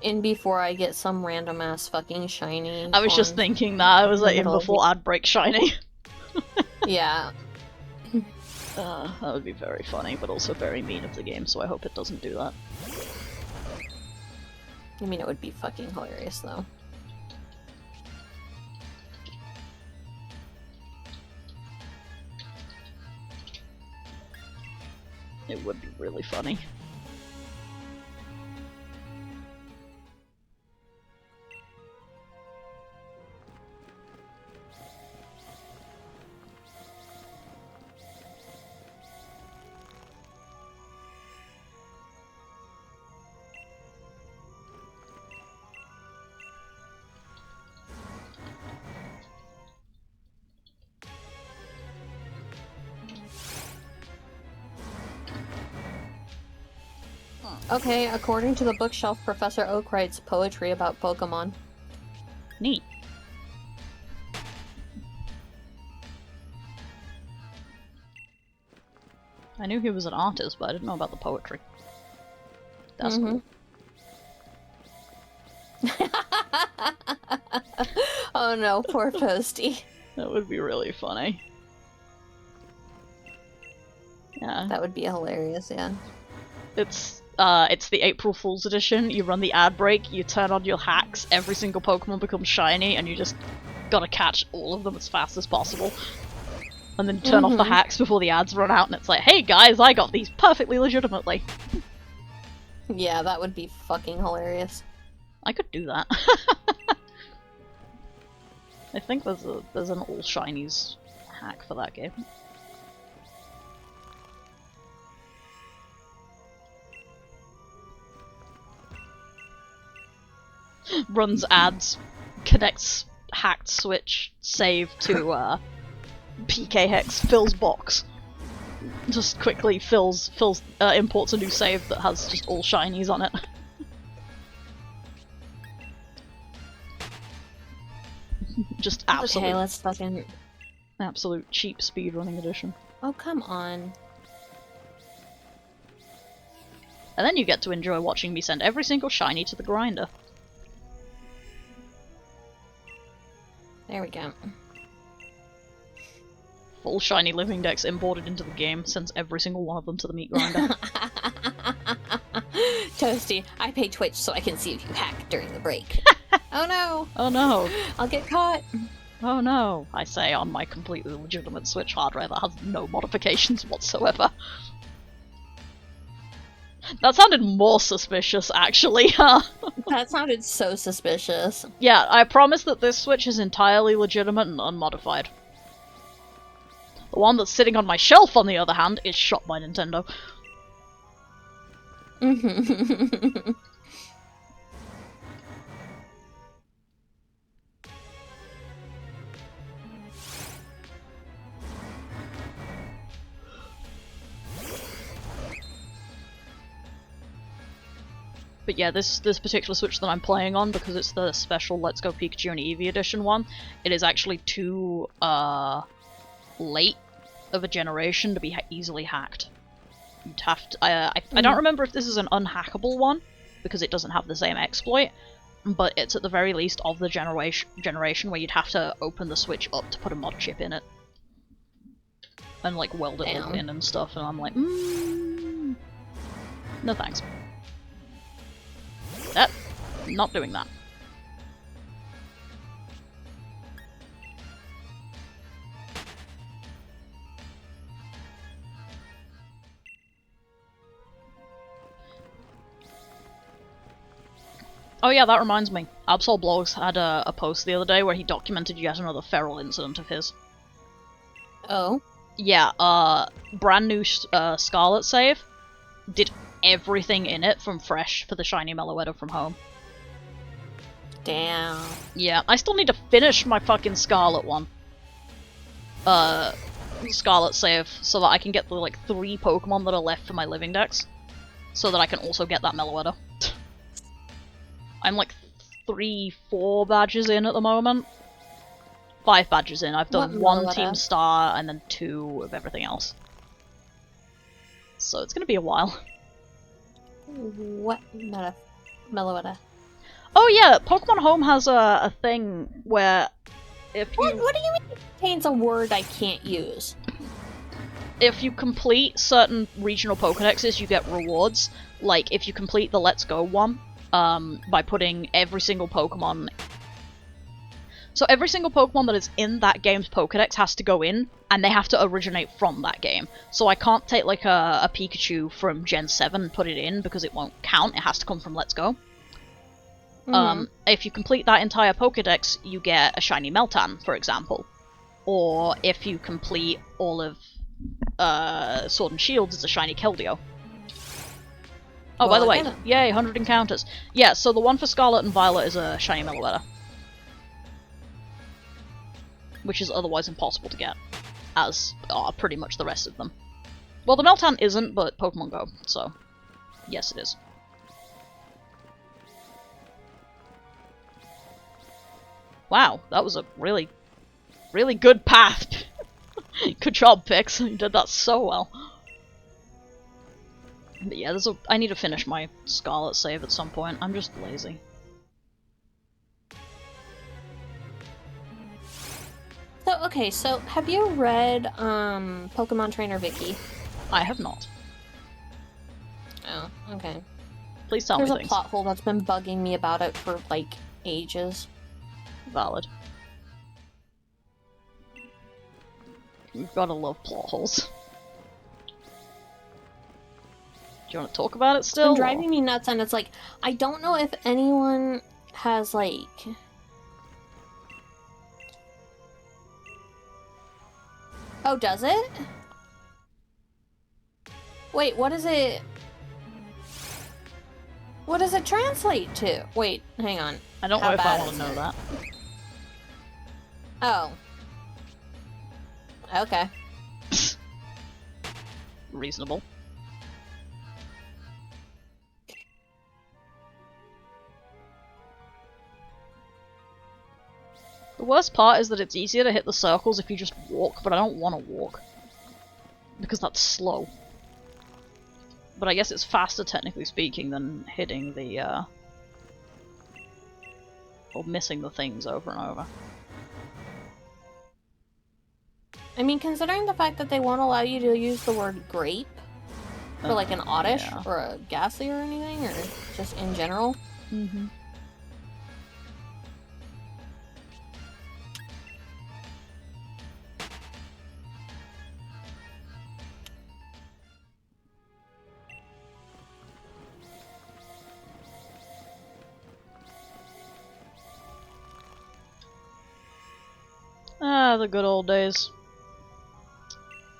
In before I get some random ass fucking shiny. I was just thinking that, I was like, in middle of before ad break shiny. Yeah. That would be very funny, but also very mean of the game, so I hope it doesn't do that. I mean, it would be fucking hilarious, though. It would be really funny. Okay, according to the bookshelf, Professor Oak writes poetry about Pokemon. Neat. I knew he was an artist, but I didn't know about the poetry. That's cool. Oh no, poor Posty. That would be really funny. Yeah. That would be hilarious, yeah. It's the April Fool's edition. You run the ad break, you turn on your hacks, every single Pokemon becomes shiny, and you just gotta catch all of them as fast as possible. And then you turn off the hacks before the ads run out, and it's like, hey guys, I got these perfectly legitimately. Yeah, that would be fucking hilarious. I could do that. I think there's an all shinies hack for that game. Runs ads, connects hacked switch, save to PK hex, fills box. Just quickly imports a new save that has just all shinies on it. Just absolute. Okay, let's fucking... Absolute cheap speedrunning edition. Oh, come on. And then you get to enjoy watching me send every single shiny to the grinder. There we go. Full shiny living decks imported into the game, sends every single one of them to the meat grinder. Toasty, I pay Twitch so I can see if you hack during the break. Oh no! Oh no! I'll get caught! Oh no, I say on my completely legitimate Switch hardware that has no modifications whatsoever. That sounded more suspicious, actually, huh? That sounded so suspicious. Yeah, I promise that this Switch is entirely legitimate and unmodified. The one that's sitting on my shelf, on the other hand, is shot by Nintendo. But yeah, this particular Switch that I'm playing on, because it's the special Let's Go Pikachu and Eevee edition one, it is actually too late of a generation to be easily hacked. You'd have to. I don't remember if this is an unhackable one, because it doesn't have the same exploit, but it's at the very least of the generation where you'd have to open the Switch up to put a mod chip in it. And like weld it all in and stuff, and I'm like, no thanks. Not doing that. Oh yeah, that reminds me. Absol Blogs had a post the other day where he documented yet another feral incident of his. Oh? Yeah, brand new Scarlet save. Did everything in it from fresh for the shiny Meloetta from home. Damn. Yeah, I still need to finish my fucking Scarlet one. Scarlet save, so that I can get the, like, 3 Pokemon that are left for my living dex. So that I can also get that Meloetta. I'm like 3-4 badges in at the moment. 5 badges in. I've done 1 Team Star and then 2 of everything else. So it's gonna be a while. What Meloetta? Oh yeah, Pokemon Home has a thing where if you... What do you mean it contains a word I can't use? If you complete certain regional Pokedexes, you get rewards. Like, if you complete the Let's Go one, by putting every single Pokemon... So every single Pokemon that is in that game's Pokedex has to go in, and they have to originate from that game. So I can't take, like, a Pikachu from Gen 7 and put it in, because it won't count. It has to come from Let's Go. If you complete that entire Pokedex, you get a shiny Meltan, for example. Or if you complete all of Sword and Shield, it's a shiny Keldeo. Oh, by the way, yay, 100 encounters. Yeah, so the one for Scarlet and Violet is a shiny Meloetta. Which is otherwise impossible to get, as are pretty much the rest of them. Well, the Meltan isn't, but Pokemon Go, so yes it is. Wow, that was a really, really good path. Good job, Pix. You did that so well. But yeah, I need to finish my Scarlet save at some point. I'm just lazy. So, okay, so have you read Pokemon Trainer Vicky? I have not. Oh, okay. Please tell me things. There's a plot hole that's been bugging me about it for, like, ages. Valid. You've gotta love plot holes. Do you want to talk about it still? It's been driving me nuts, and it's like, I don't know if anyone has, like... Oh, does it? Wait, what is it? What does it translate to? Wait, hang on. I don't know if I want to know that. Oh. Okay. Reasonable. The worst part is that it's easier to hit the circles if you just walk, but I don't want to walk. Because that's slow. But I guess it's faster, technically speaking, than hitting the, or missing the things over and over. I mean, considering the fact that they won't allow you to use the word grape for like an Oddish or a Ghastly or anything, or just in general. Ah, the good old days.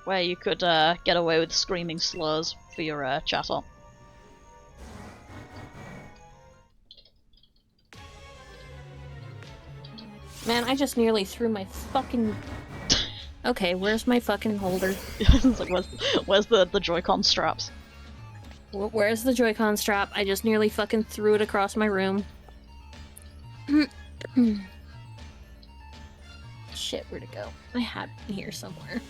Where you could get away with screaming slurs for your chat on. Man, I just nearly threw my fucking... Okay, where's my fucking holder? It's like, where's the Joy-Con straps? Where's the Joy-Con strap? I just nearly fucking threw it across my room. Shit, where'd it go? I had it here somewhere.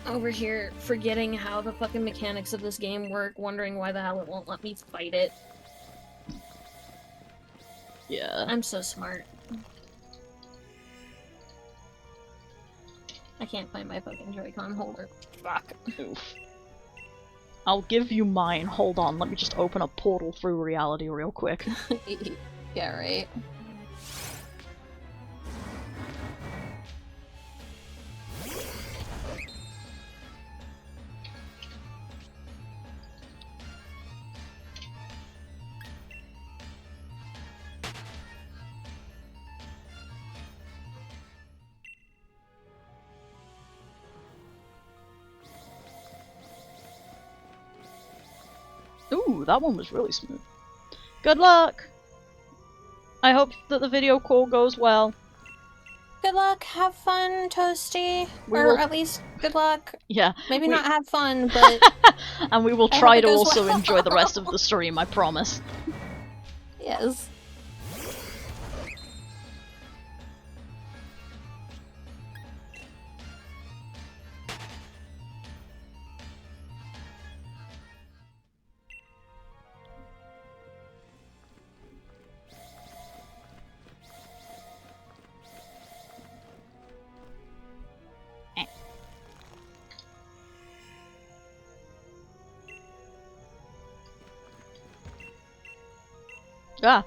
Over here, forgetting how the fucking mechanics of this game work, wondering why the hell it won't let me fight it. Yeah. I'm so smart. I can't find my fucking Joy-Con holder. Fuck. Oof. I'll give you mine. Hold on, let me just open a portal through reality real quick. Yeah, right. Ooh, that one was really smooth. Good luck! I hope that the video call goes well. Good luck, have fun, Toasty. We or will- at least, good luck. Yeah. Maybe we- not have fun, but And we will I try hope it to goes also well. enjoy the rest of the stream, I promise. yes. Ah.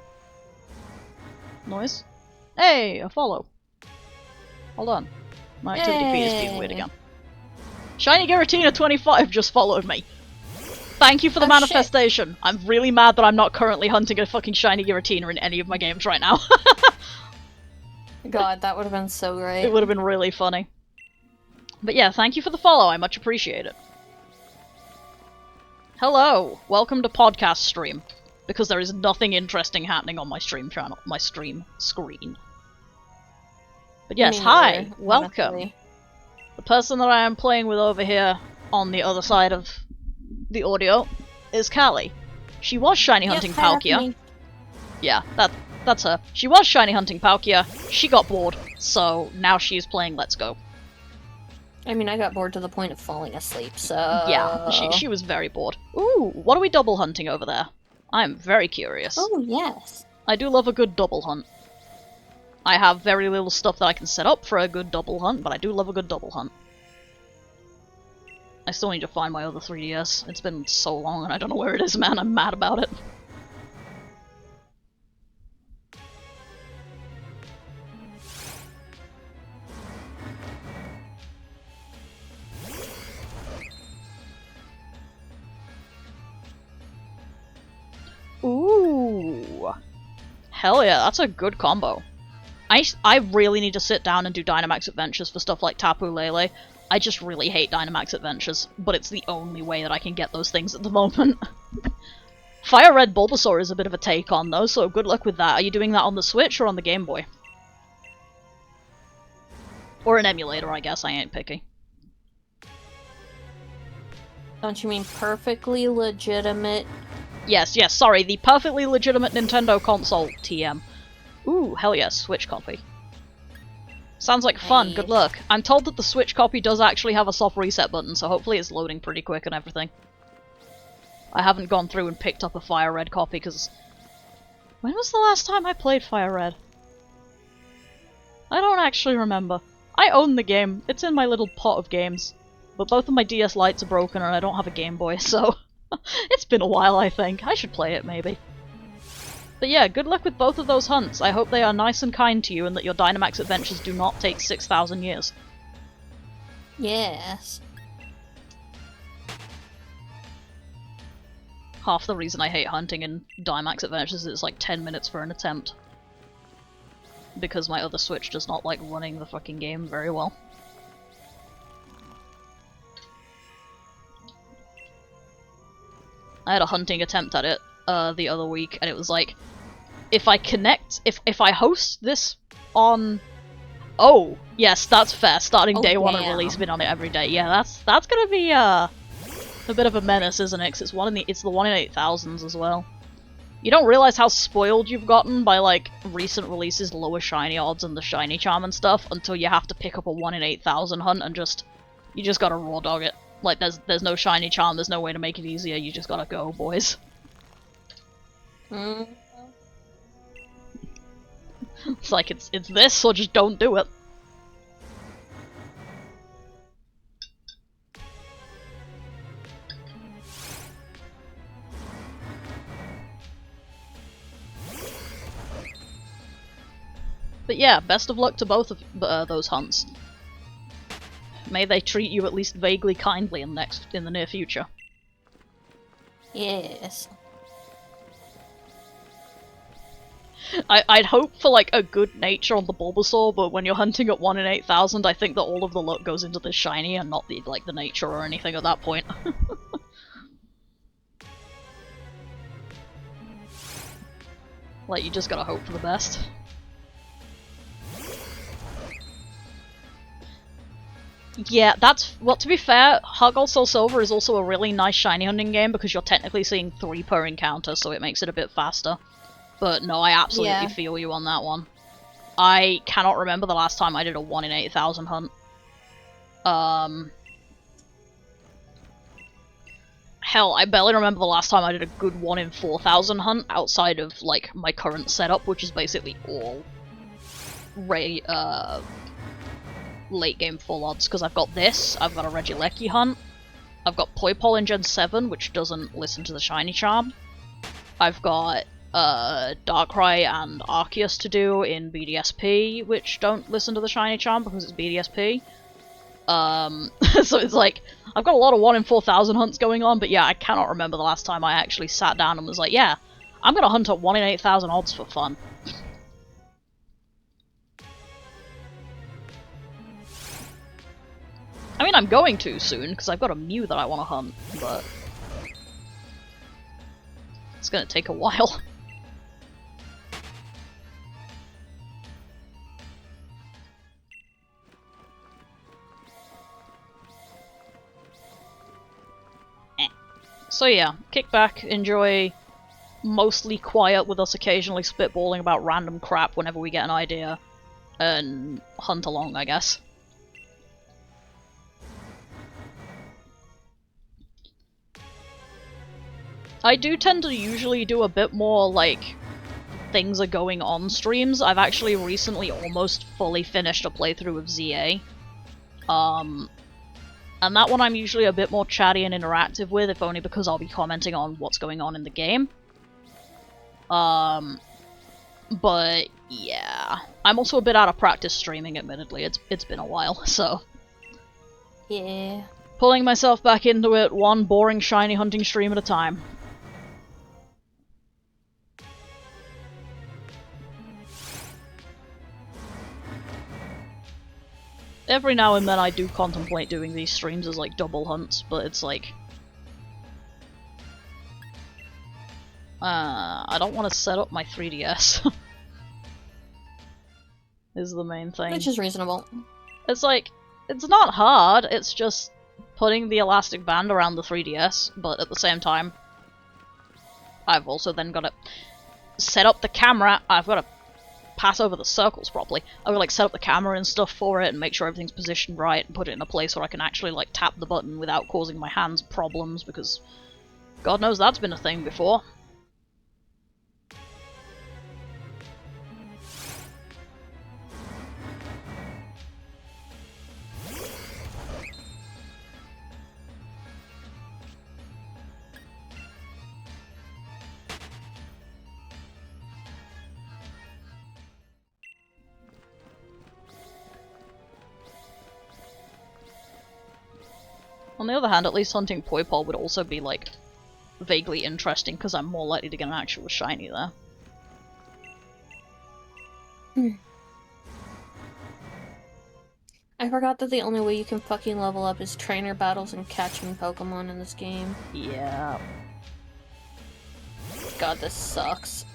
Noise. Hey, a follow. Hold on. My activity feed is being weird Yay. again. Shiny Giratina 25 just followed me. Thank you for the Oh, manifestation. I'm really mad that I'm not currently hunting a fucking Shiny Giratina in any of my games right now. God, that would have been so great. It would have been really funny. But yeah, thank you for the follow. I much appreciate it. Hello. Welcome to podcast stream. Because there is nothing interesting happening on my stream channel, my stream screen. But yes, Me hi, neither, welcome. honestly. The person that I am playing with over here on the other side of the audio is Callie. She was shiny hunting Yes, hi, that's Palkia. me. Yeah, that's her. She was shiny hunting Palkia. She got bored, so now she is playing Let's Go. I mean, I got bored to the point of falling asleep, so... Yeah, she was very bored. Ooh, what are we double hunting over there? I'm very curious. Oh, yes. I do love a good double hunt. I have very little stuff that I can set up for a good double hunt, but I do love a good double hunt. I still need to find my other 3DS. It's been so long and I don't know where it is, man. I'm mad about it. Ooh. Hell yeah, that's a good combo. I really need to sit down and do Dynamax Adventures for stuff like Tapu Lele. I just really hate Dynamax Adventures, but it's the only way that I can get those things at the moment. Fire Red Bulbasaur is a bit of a take on though, so good luck with that. Are you doing that on the Switch or on the Game Boy? Or an emulator, I guess, I ain't picky. Don't you mean perfectly legitimate? Yes, sorry, the perfectly legitimate Nintendo console, TM. Ooh, hell yes, Switch copy. Sounds like fun, good luck. I'm told that the Switch copy does actually have a soft reset button, so hopefully it's loading pretty quick and everything. I haven't gone through and picked up a Fire Red copy, because... When was the last time I played Fire Red? I don't actually remember. I own the game, it's in my little pot of games. But both of my DS Lites are broken and I don't have a Game Boy, so... It's been a while, I think. I should play it, maybe. But yeah, good luck with both of those hunts. I hope they are nice and kind to you and that your Dynamax adventures do not take 6,000 years. Yes. Half the reason I hate hunting in Dimax Adventures is it's like 10 minutes for an attempt. Because my other Switch does not like running the fucking game very well. I had a hunting attempt at it the other week, and it was like, if I host this on... Oh, yes, that's fair. Starting day one of release, been on it every day. Yeah, that's gonna be a bit of a menace, isn't it? 'Cause it's the 1 in 8,000s as well. You don't realize how spoiled you've gotten by like recent releases, lower shiny odds, and the shiny charm and stuff until you have to pick up a 1 in 8,000 hunt and you just gotta raw dog it. Like there's no shiny charm, there's no way to make it easier. You just gotta go, boys. It's like it's this or just don't do it. But yeah, best of luck to both of those hunts. May they treat you at least vaguely kindly in the near future. Yes. I'd hope for like a good nature on the Bulbasaur, but when you're hunting at 1 in 8,000, I think that all of the luck goes into the shiny and not the nature or anything at that point. Like, you just gotta hope for the best. Yeah, well, to be fair, Heart Gold Soul Silver is also a really nice shiny hunting game because you're technically seeing 3 per encounter, so it makes it a bit faster. But no, I absolutely feel you on that one. I cannot remember the last time I did a 1 in 8,000 hunt. Hell, I barely remember the last time I did a good 1 in 4,000 hunt outside of, like, my current setup, which is basically all late game full odds, because I've got this, I've got a Regidrago hunt, I've got Poipole in Gen 7, which doesn't listen to the shiny charm, I've got Darkrai and Arceus to do in BDSP, which don't listen to the shiny charm because it's BDSP. So it's like, I've got a lot of 1 in 4,000 hunts going on, but yeah, I cannot remember the last time I actually sat down and was like, yeah, I'm gonna hunt at 1 in 8,000 odds for fun. I mean, I'm going to soon, because I've got a Mew that I want to hunt, but it's gonna take a while. So yeah, kick back, enjoy mostly quiet with us occasionally spitballing about random crap whenever we get an idea, and hunt along, I guess. I do tend to usually do a bit more, like, things are going on streams. I've actually recently almost fully finished a playthrough of ZA. And that one I'm usually a bit more chatty and interactive with, if only because I'll be commenting on what's going on in the game. But yeah, I'm also a bit out of practice streaming, admittedly. It's been a while, so Yeah. pulling myself back into it, one boring shiny hunting stream at a time. Every now and then I do contemplate doing these streams as like double hunts, but it's like... I don't want to set up my 3DS. Is the main thing. Which is reasonable. It's like, it's not hard, it's just putting the elastic band around the 3DS, but at the same time, I've also then got to set up the camera, I've got to pass over the circles properly. I would like set up the camera and stuff for it and make sure everything's positioned right and put it in a place where I can actually like tap the button without causing my hands problems, because God knows that's been a thing before. On the other hand, at least hunting Poipole would also be, like, vaguely interesting because I'm more likely to get an actual shiny there. I forgot that the only way you can fucking level up is trainer battles and catching Pokemon in this game. Yeah. God, this sucks.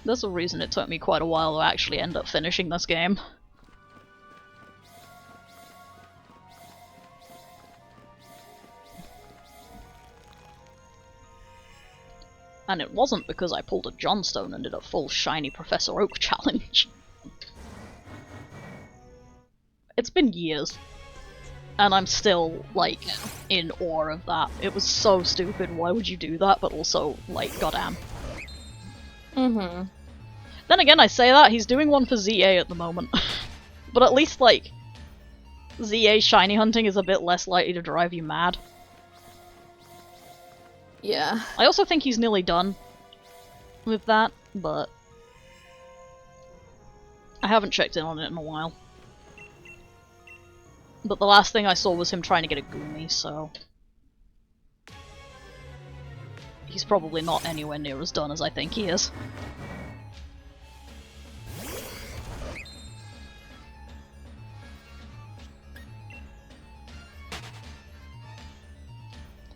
There's a reason it took me quite a while to actually end up finishing this game. And it wasn't because I pulled a Johnstone and did a full shiny Professor Oak challenge. It's been years. And I'm still, like, in awe of that. It was so stupid, why would you do that? But also, like, goddamn. Mm-hmm. Then again, I say that, he's doing one for ZA at the moment. But at least, like, ZA shiny hunting is a bit less likely to drive you mad. Yeah. I also think he's nearly done with that, but I haven't checked in on it in a while. But the last thing I saw was him trying to get a Goomy, so he's probably not anywhere near as done as I think he is.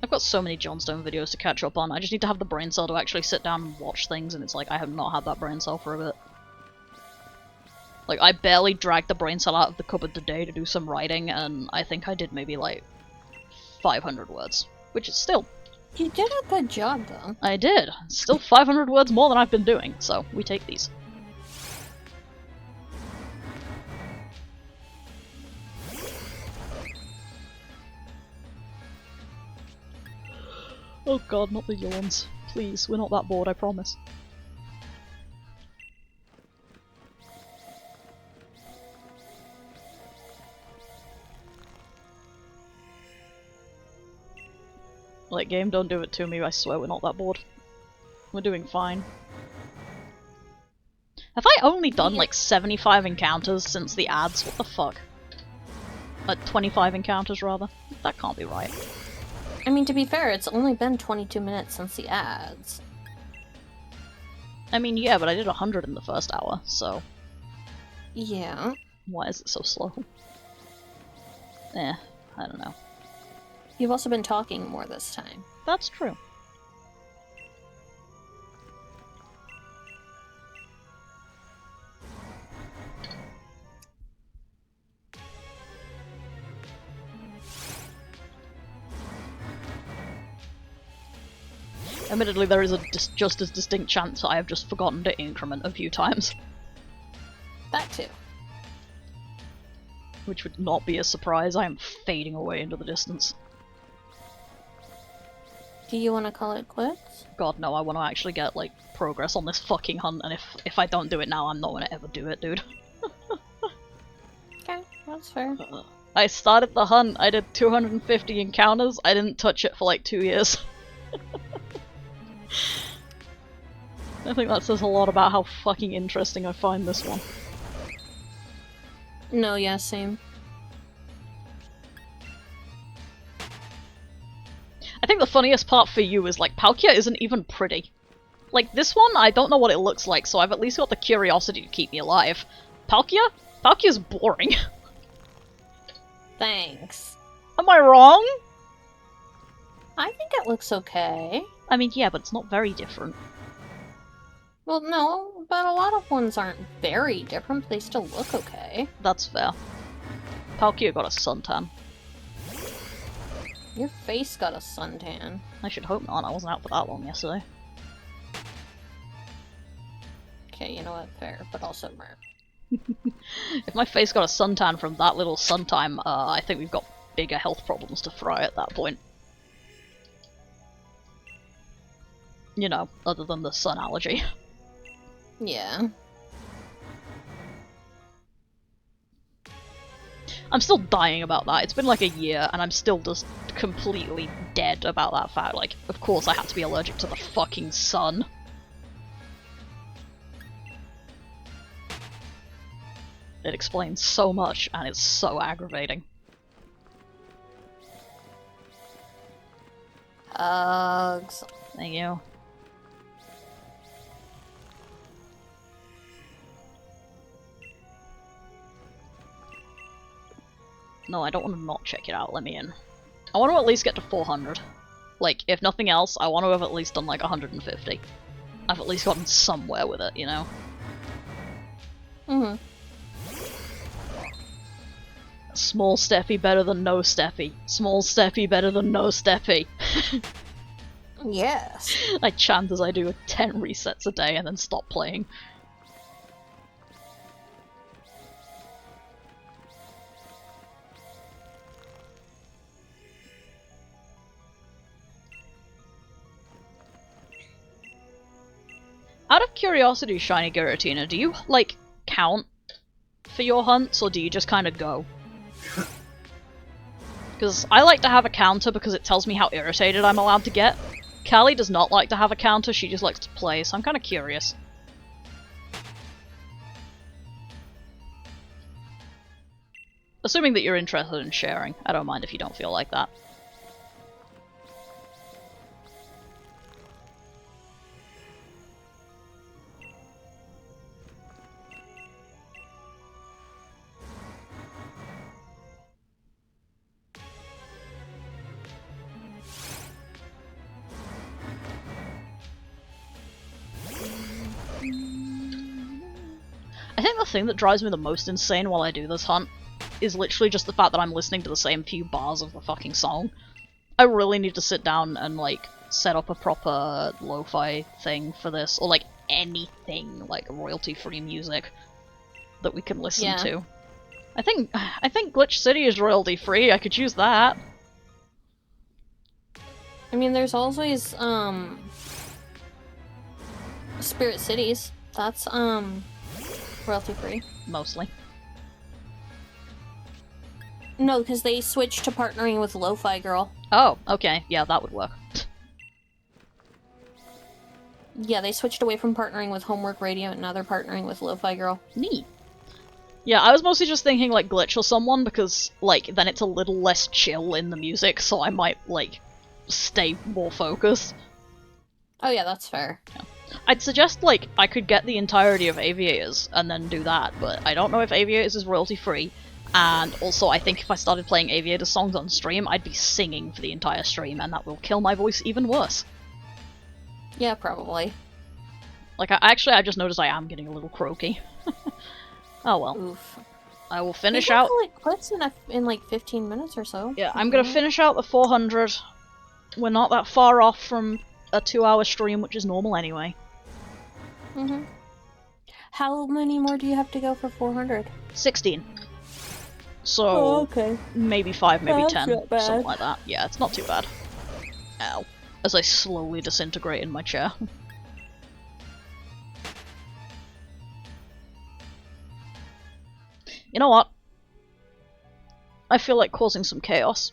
I've got so many Johnstone videos to catch up on. I just need to have the brain cell to actually sit down and watch things, and it's like I have not had that brain cell for a bit. Like, I barely dragged the brain cell out of the cupboard today to do some writing, and I think I did maybe like 500 words. Which is still... You did a good job, though. I did. Still 500 words more than I've been doing, so we take these. Oh god, not the yawns. Please, we're not that bored, I promise. Like, game, don't do it to me, I swear we're not that bored. We're doing fine. Have I only done, like, 75 encounters since the ads? What the fuck? 25 encounters, rather? That can't be right. I mean, to be fair, it's only been 22 minutes since the ads. I mean, yeah, but I did 100 in the first hour, so... Yeah. Why is it so slow? Eh, I don't know. You've also been talking more this time. That's true. Admittedly, there is a just as distinct chance that I have just forgotten to increment a few times. That too. Which would not be a surprise, I am fading away into the distance. Do you want to call it quits? God no, I want to actually get, like, progress on this fucking hunt, and if I don't do it now, I'm not gonna ever do it, dude. Okay, that's fair. I started the hunt, I did 250 encounters, I didn't touch it for like 2 years. I think that says a lot about how fucking interesting I find this one. No, yeah, same. I think the funniest part for you is, like, Palkia isn't even pretty. Like, this one, I don't know what it looks like, so I've at least got the curiosity to keep me alive. Palkia? Palkia's boring. Thanks. Am I wrong? I think it looks okay. I mean, yeah, but it's not very different. Well, no, but a lot of ones aren't very different, but they still look okay. That's fair. Palkia got a suntan. Your face got a suntan. I should hope not, I wasn't out for that long yesterday. Okay, you know what? Fair, but also rare. If my face got a suntan from that little sun time, I think we've got bigger health problems to fry at that point. You know, other than the sun allergy. Yeah. I'm still dying about that. It's been like a year, and I'm still just completely dead about that fact. Like, of course I have to be allergic to the fucking sun. It explains so much, and it's so aggravating. Uggs. Thank you. No, I don't want to not check it out. Let me in. I want to at least get to 400. Like, if nothing else, I want to have at least done like 150. I've at least gotten somewhere with it, you know? Mm-hmm. Small steppy better than no steppy. Small steppy better than no steppy. Yes. I chant as I do 10 resets a day and then stop playing. Out of curiosity, Shiny Giratina, do you, like, count for your hunts, or do you just kind of go? Because I like to have a counter because it tells me how irritated I'm allowed to get. Callie does not like to have a counter, she just likes to play, so I'm kind of curious. Assuming that you're interested in sharing, I don't mind if you don't feel like that. I think the thing that drives me the most insane while I do this hunt is literally just the fact that I'm listening to the same few bars of the fucking song. I really need to sit down and, like, set up a proper lo-fi thing for this, or, like, anything, like, royalty-free music that we can listen to. I think Glitch City is royalty-free, I could use that. I mean, there's always, Spirit Cities. That's, royalty-free. Mostly. No, because they switched to partnering with Lo-Fi Girl. Oh, okay, yeah, that would work. Yeah, they switched away from partnering with Homework Radio, and now they're partnering with Lo-Fi Girl. Neat. Yeah, I was mostly just thinking, like, Glitch or someone, because, like, then it's a little less chill in the music, so I might, like, stay more focused. Oh yeah, that's fair. Yeah. I'd suggest, like, I could get the entirety of Aviators and then do that, but I don't know if Aviators is royalty-free, and also I think if I started playing Aviator songs on stream, I'd be singing for the entire stream, and that will kill my voice even worse. Yeah, probably. Like, I just noticed I am getting a little croaky. Oh well. Oof. I will finish We can out... call it quits in like 15 minutes or so. Yeah, I'm gonna finish out the 400. We're not that far off from a 2-hour stream, which is normal anyway. Mm-hmm. How many more do you have to go for 400? 16. So, okay. maybe 5, maybe That's 10, not bad. something like that. Yeah, it's not too bad. Ow. As I slowly disintegrate in my chair. You know what? I feel like causing some chaos.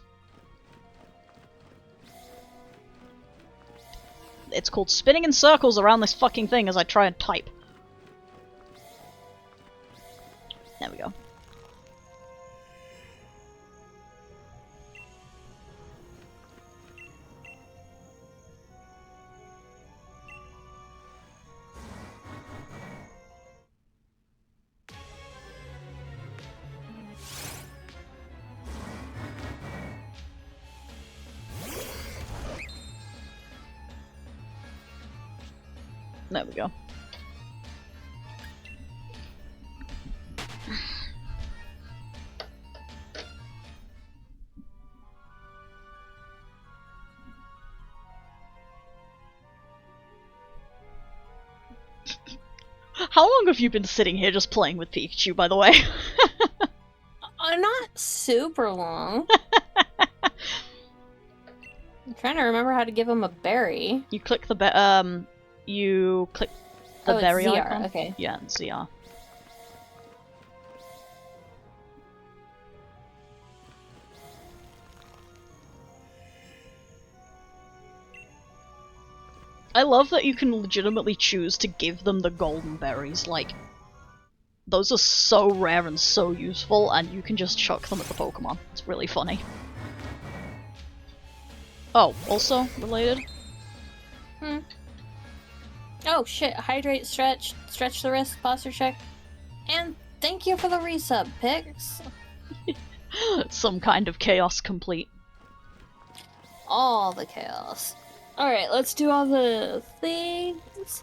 It's called spinning in circles around this fucking thing as I try and type. There we go. There we go. How long have you been sitting here just playing with Pikachu, by the way? Not super long. I'm trying to remember how to give him a berry. You click the you click the it's berry ZR, icon. okay. Yeah, it's ZR. I love that you can legitimately choose to give them the golden berries, like, those are so rare and so useful, and you can just chuck them at the Pokemon. It's really funny. Oh, also related? Oh shit, hydrate, stretch the wrist, posture check. And thank you for the resub, Pix. Some kind of chaos complete. All the chaos. Alright, let's do all the things.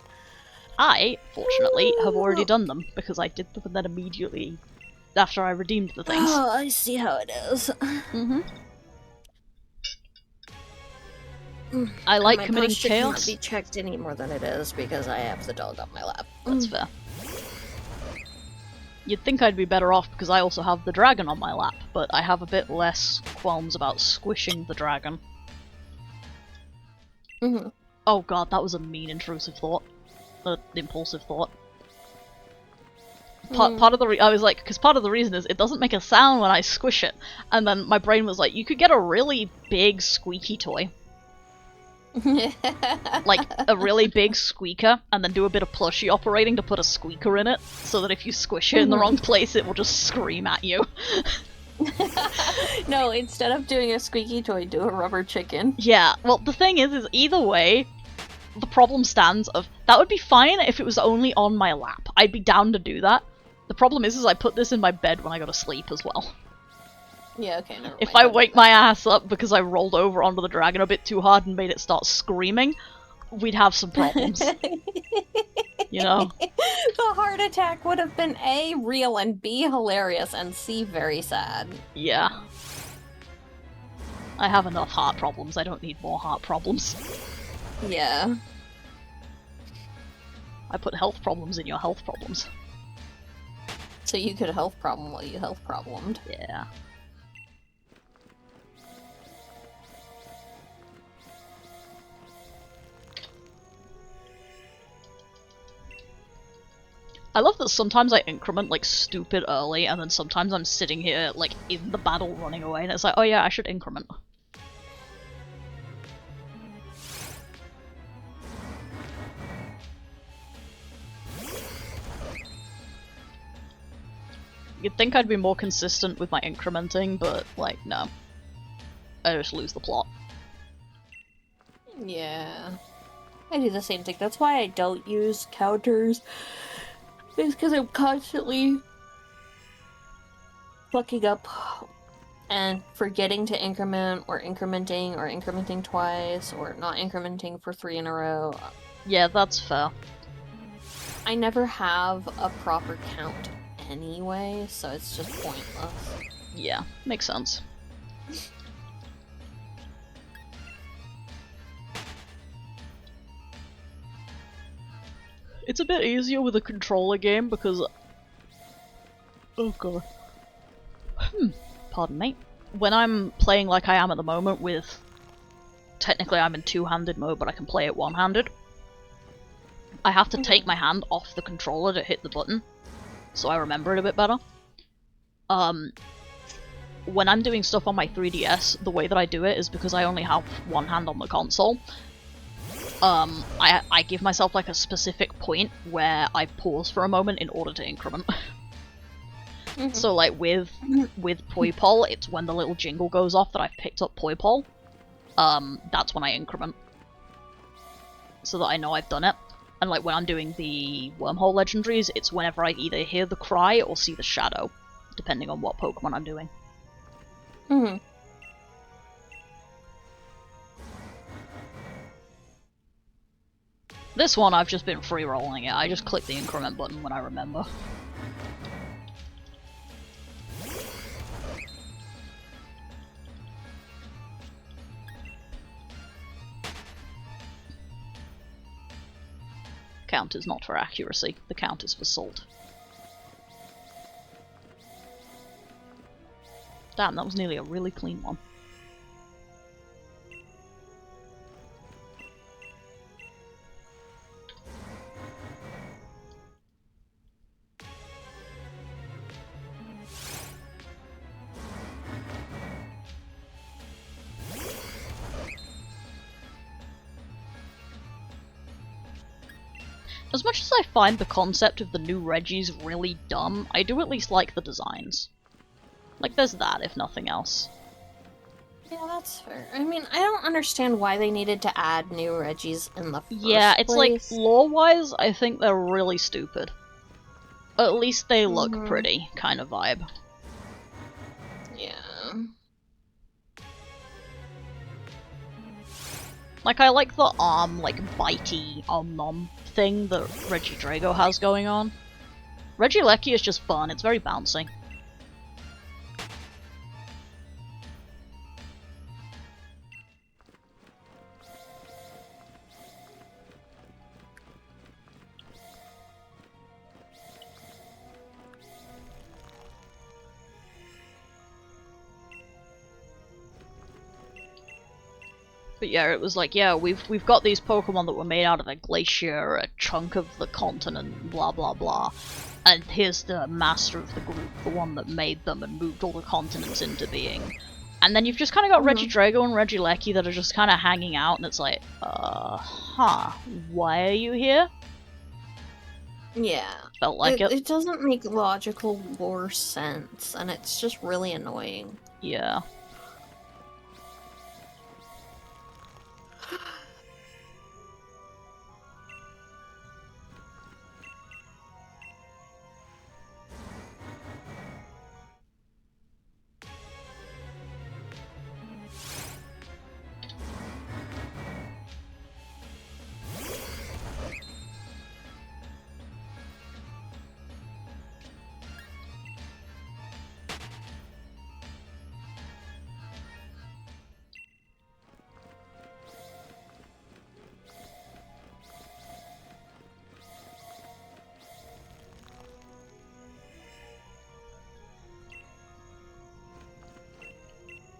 I, fortunately, have already done them, because I did them and then immediately after I redeemed the things. Oh, I see how it is. Mm-hmm. I like my committing posture chaos. cannot be checked any more than it is because I have the dog on my lap. That's fair. You'd think I'd be better off because I also have the dragon on my lap, but I have a bit less qualms about squishing the dragon. Mm-hmm. Oh god, that was a mean intrusive thought. Impulsive thought. Part of the I was like, because part of the reason is it doesn't make a sound when I squish it, and then my brain was like, you could get a really big squeaky toy. Like a really big squeaker, and then do a bit of plushie operating to put a squeaker in it, so that if you squish it in the wrong place, it will just scream at you. No, instead of doing a squeaky toy, do a rubber chicken. Yeah, well, the thing is either way, the problem stands of, that would be fine if it was only on my lap. I'd be down to do that. The problem is I put this in my bed when I go to sleep as well. Yeah, okay, never mind. If I wake my ass up because I rolled over onto the dragon a bit too hard and made it start screaming, we'd have some problems. You know? The heart attack would have been A, real, and B, hilarious, and C, very sad. Yeah. I have enough heart problems, I don't need more heart problems. Yeah. I put health problems in your health problems. So you could health problem while you health problemed. Yeah. I love that sometimes I increment like stupid early, and then sometimes I'm sitting here like in the battle running away, and it's like, oh yeah, I should increment. You'd think I'd be more consistent with my incrementing, but like, no. I just lose the plot. Yeah. I do the same thing. That's why I don't use counters. It's because I'm constantly fucking up and forgetting to increment, or incrementing twice, or not incrementing for 3 in a row. Yeah, that's fair. I never have a proper count anyway, so it's just pointless. Yeah, makes sense. It's a bit easier with a controller game because... Oh god. Pardon me. When I'm playing like I am at the moment with... Technically I'm in two-handed mode, but I can play it one-handed. I have to take my hand off the controller to hit the button, so I remember it a bit better. When I'm doing stuff on my 3DS, the way that I do it is because I only have one hand on the console. I give myself like a specific point where I pause for a moment in order to increment. So like with Poipole, it's when the little jingle goes off that I've picked up Poipole. That's when I increment. So that I know I've done it. And like when I'm doing the wormhole legendaries, it's whenever I either hear the cry or see the shadow, depending on what Pokemon I'm doing. This one I've just been free rolling it. I just click the increment button when I remember. Count is not for accuracy, the count is for salt. Damn, that was nearly a really clean one. As much as I find the concept of the new Regis really dumb, I do at least like the designs. Like, there's that, if nothing else. Yeah, that's fair. I mean, I don't understand why they needed to add new Reggies in the first Yeah, it's like, place. lore-wise, I think they're really stupid. At least they look Mhm. pretty, kind of vibe. Yeah. Like, I like the like, bitey nom thing that Regidrago has going on. Regilecki is just fun, it's very bouncy. But yeah, it was like, yeah, we've got these Pokemon that were made out of a glacier, a chunk of the continent, blah blah blah. And here's the master of the group, the one that made them and moved all the continents into being. And then you've just kind of got Regidrago and Regilecki that are just kind of hanging out, and it's like, why are you here? Yeah. Felt like it. It doesn't make logical lore sense, and it's just really annoying. Yeah.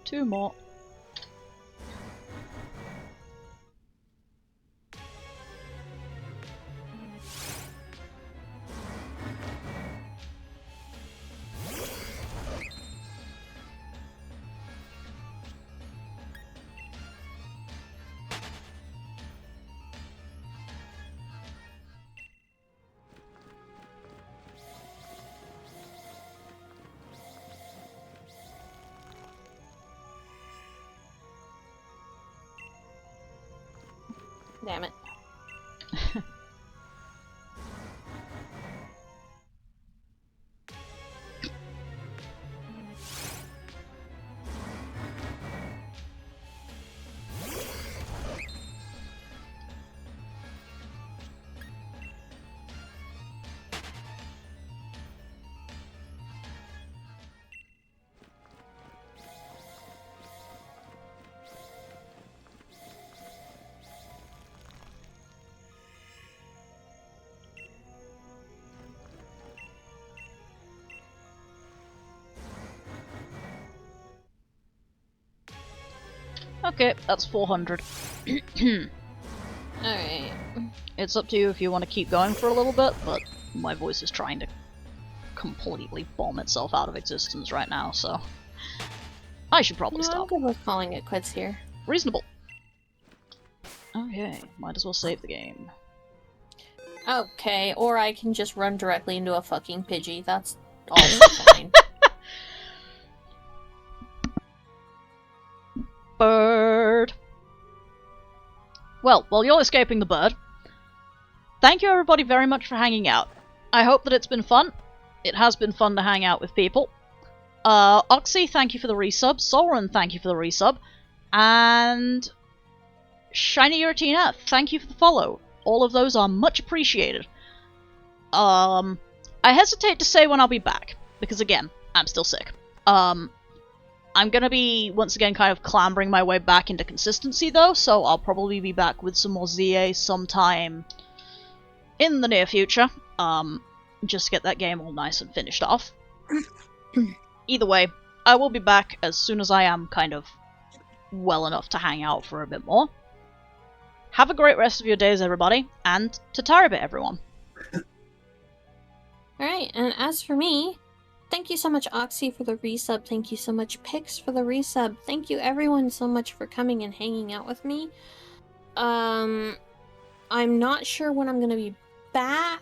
Two more. Damn it. Okay, that's 400. Alright. It's up to you if you want to keep going for a little bit, but my voice is trying to completely bomb itself out of existence right now, so I should probably No, I'm stop. good with calling it quits here. Reasonable. Okay, might as well save the game. Okay, or I can just run directly into a fucking Pidgey. That's also fine. Bird! Well, while you're escaping the bird, thank you everybody very much for hanging out. I hope that it's been fun. It has been fun to hang out with people. Oxy, thank you for the resub. Solren, thank you for the resub. And Shiny Uratina, thank you for the follow. All of those are much appreciated. I hesitate to say when I'll be back, because again, I'm still sick. I'm gonna be, once again, kind of clambering my way back into consistency, though, so I'll probably be back with some more ZA sometime in the near future, just to get that game all nice and finished off. Either way, I will be back as soon as I am kind of well enough to hang out for a bit more. Have a great rest of your days, everybody, and Tatarabit, everyone. Alright, and as for me, thank you so much, Oxy, for the resub. Thank you so much, Pix, for the resub. Thank you, everyone, so much for coming and hanging out with me. I'm not sure when I'm gonna be back.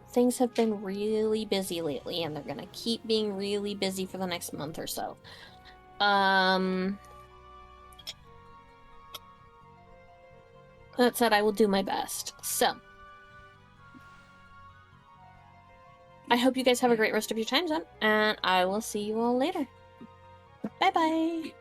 Things have been really busy lately, and they're gonna keep being really busy for the next month or so. That said, I will do my best. So, I hope you guys have a great rest of your time zone, and I will see you all later. Bye bye!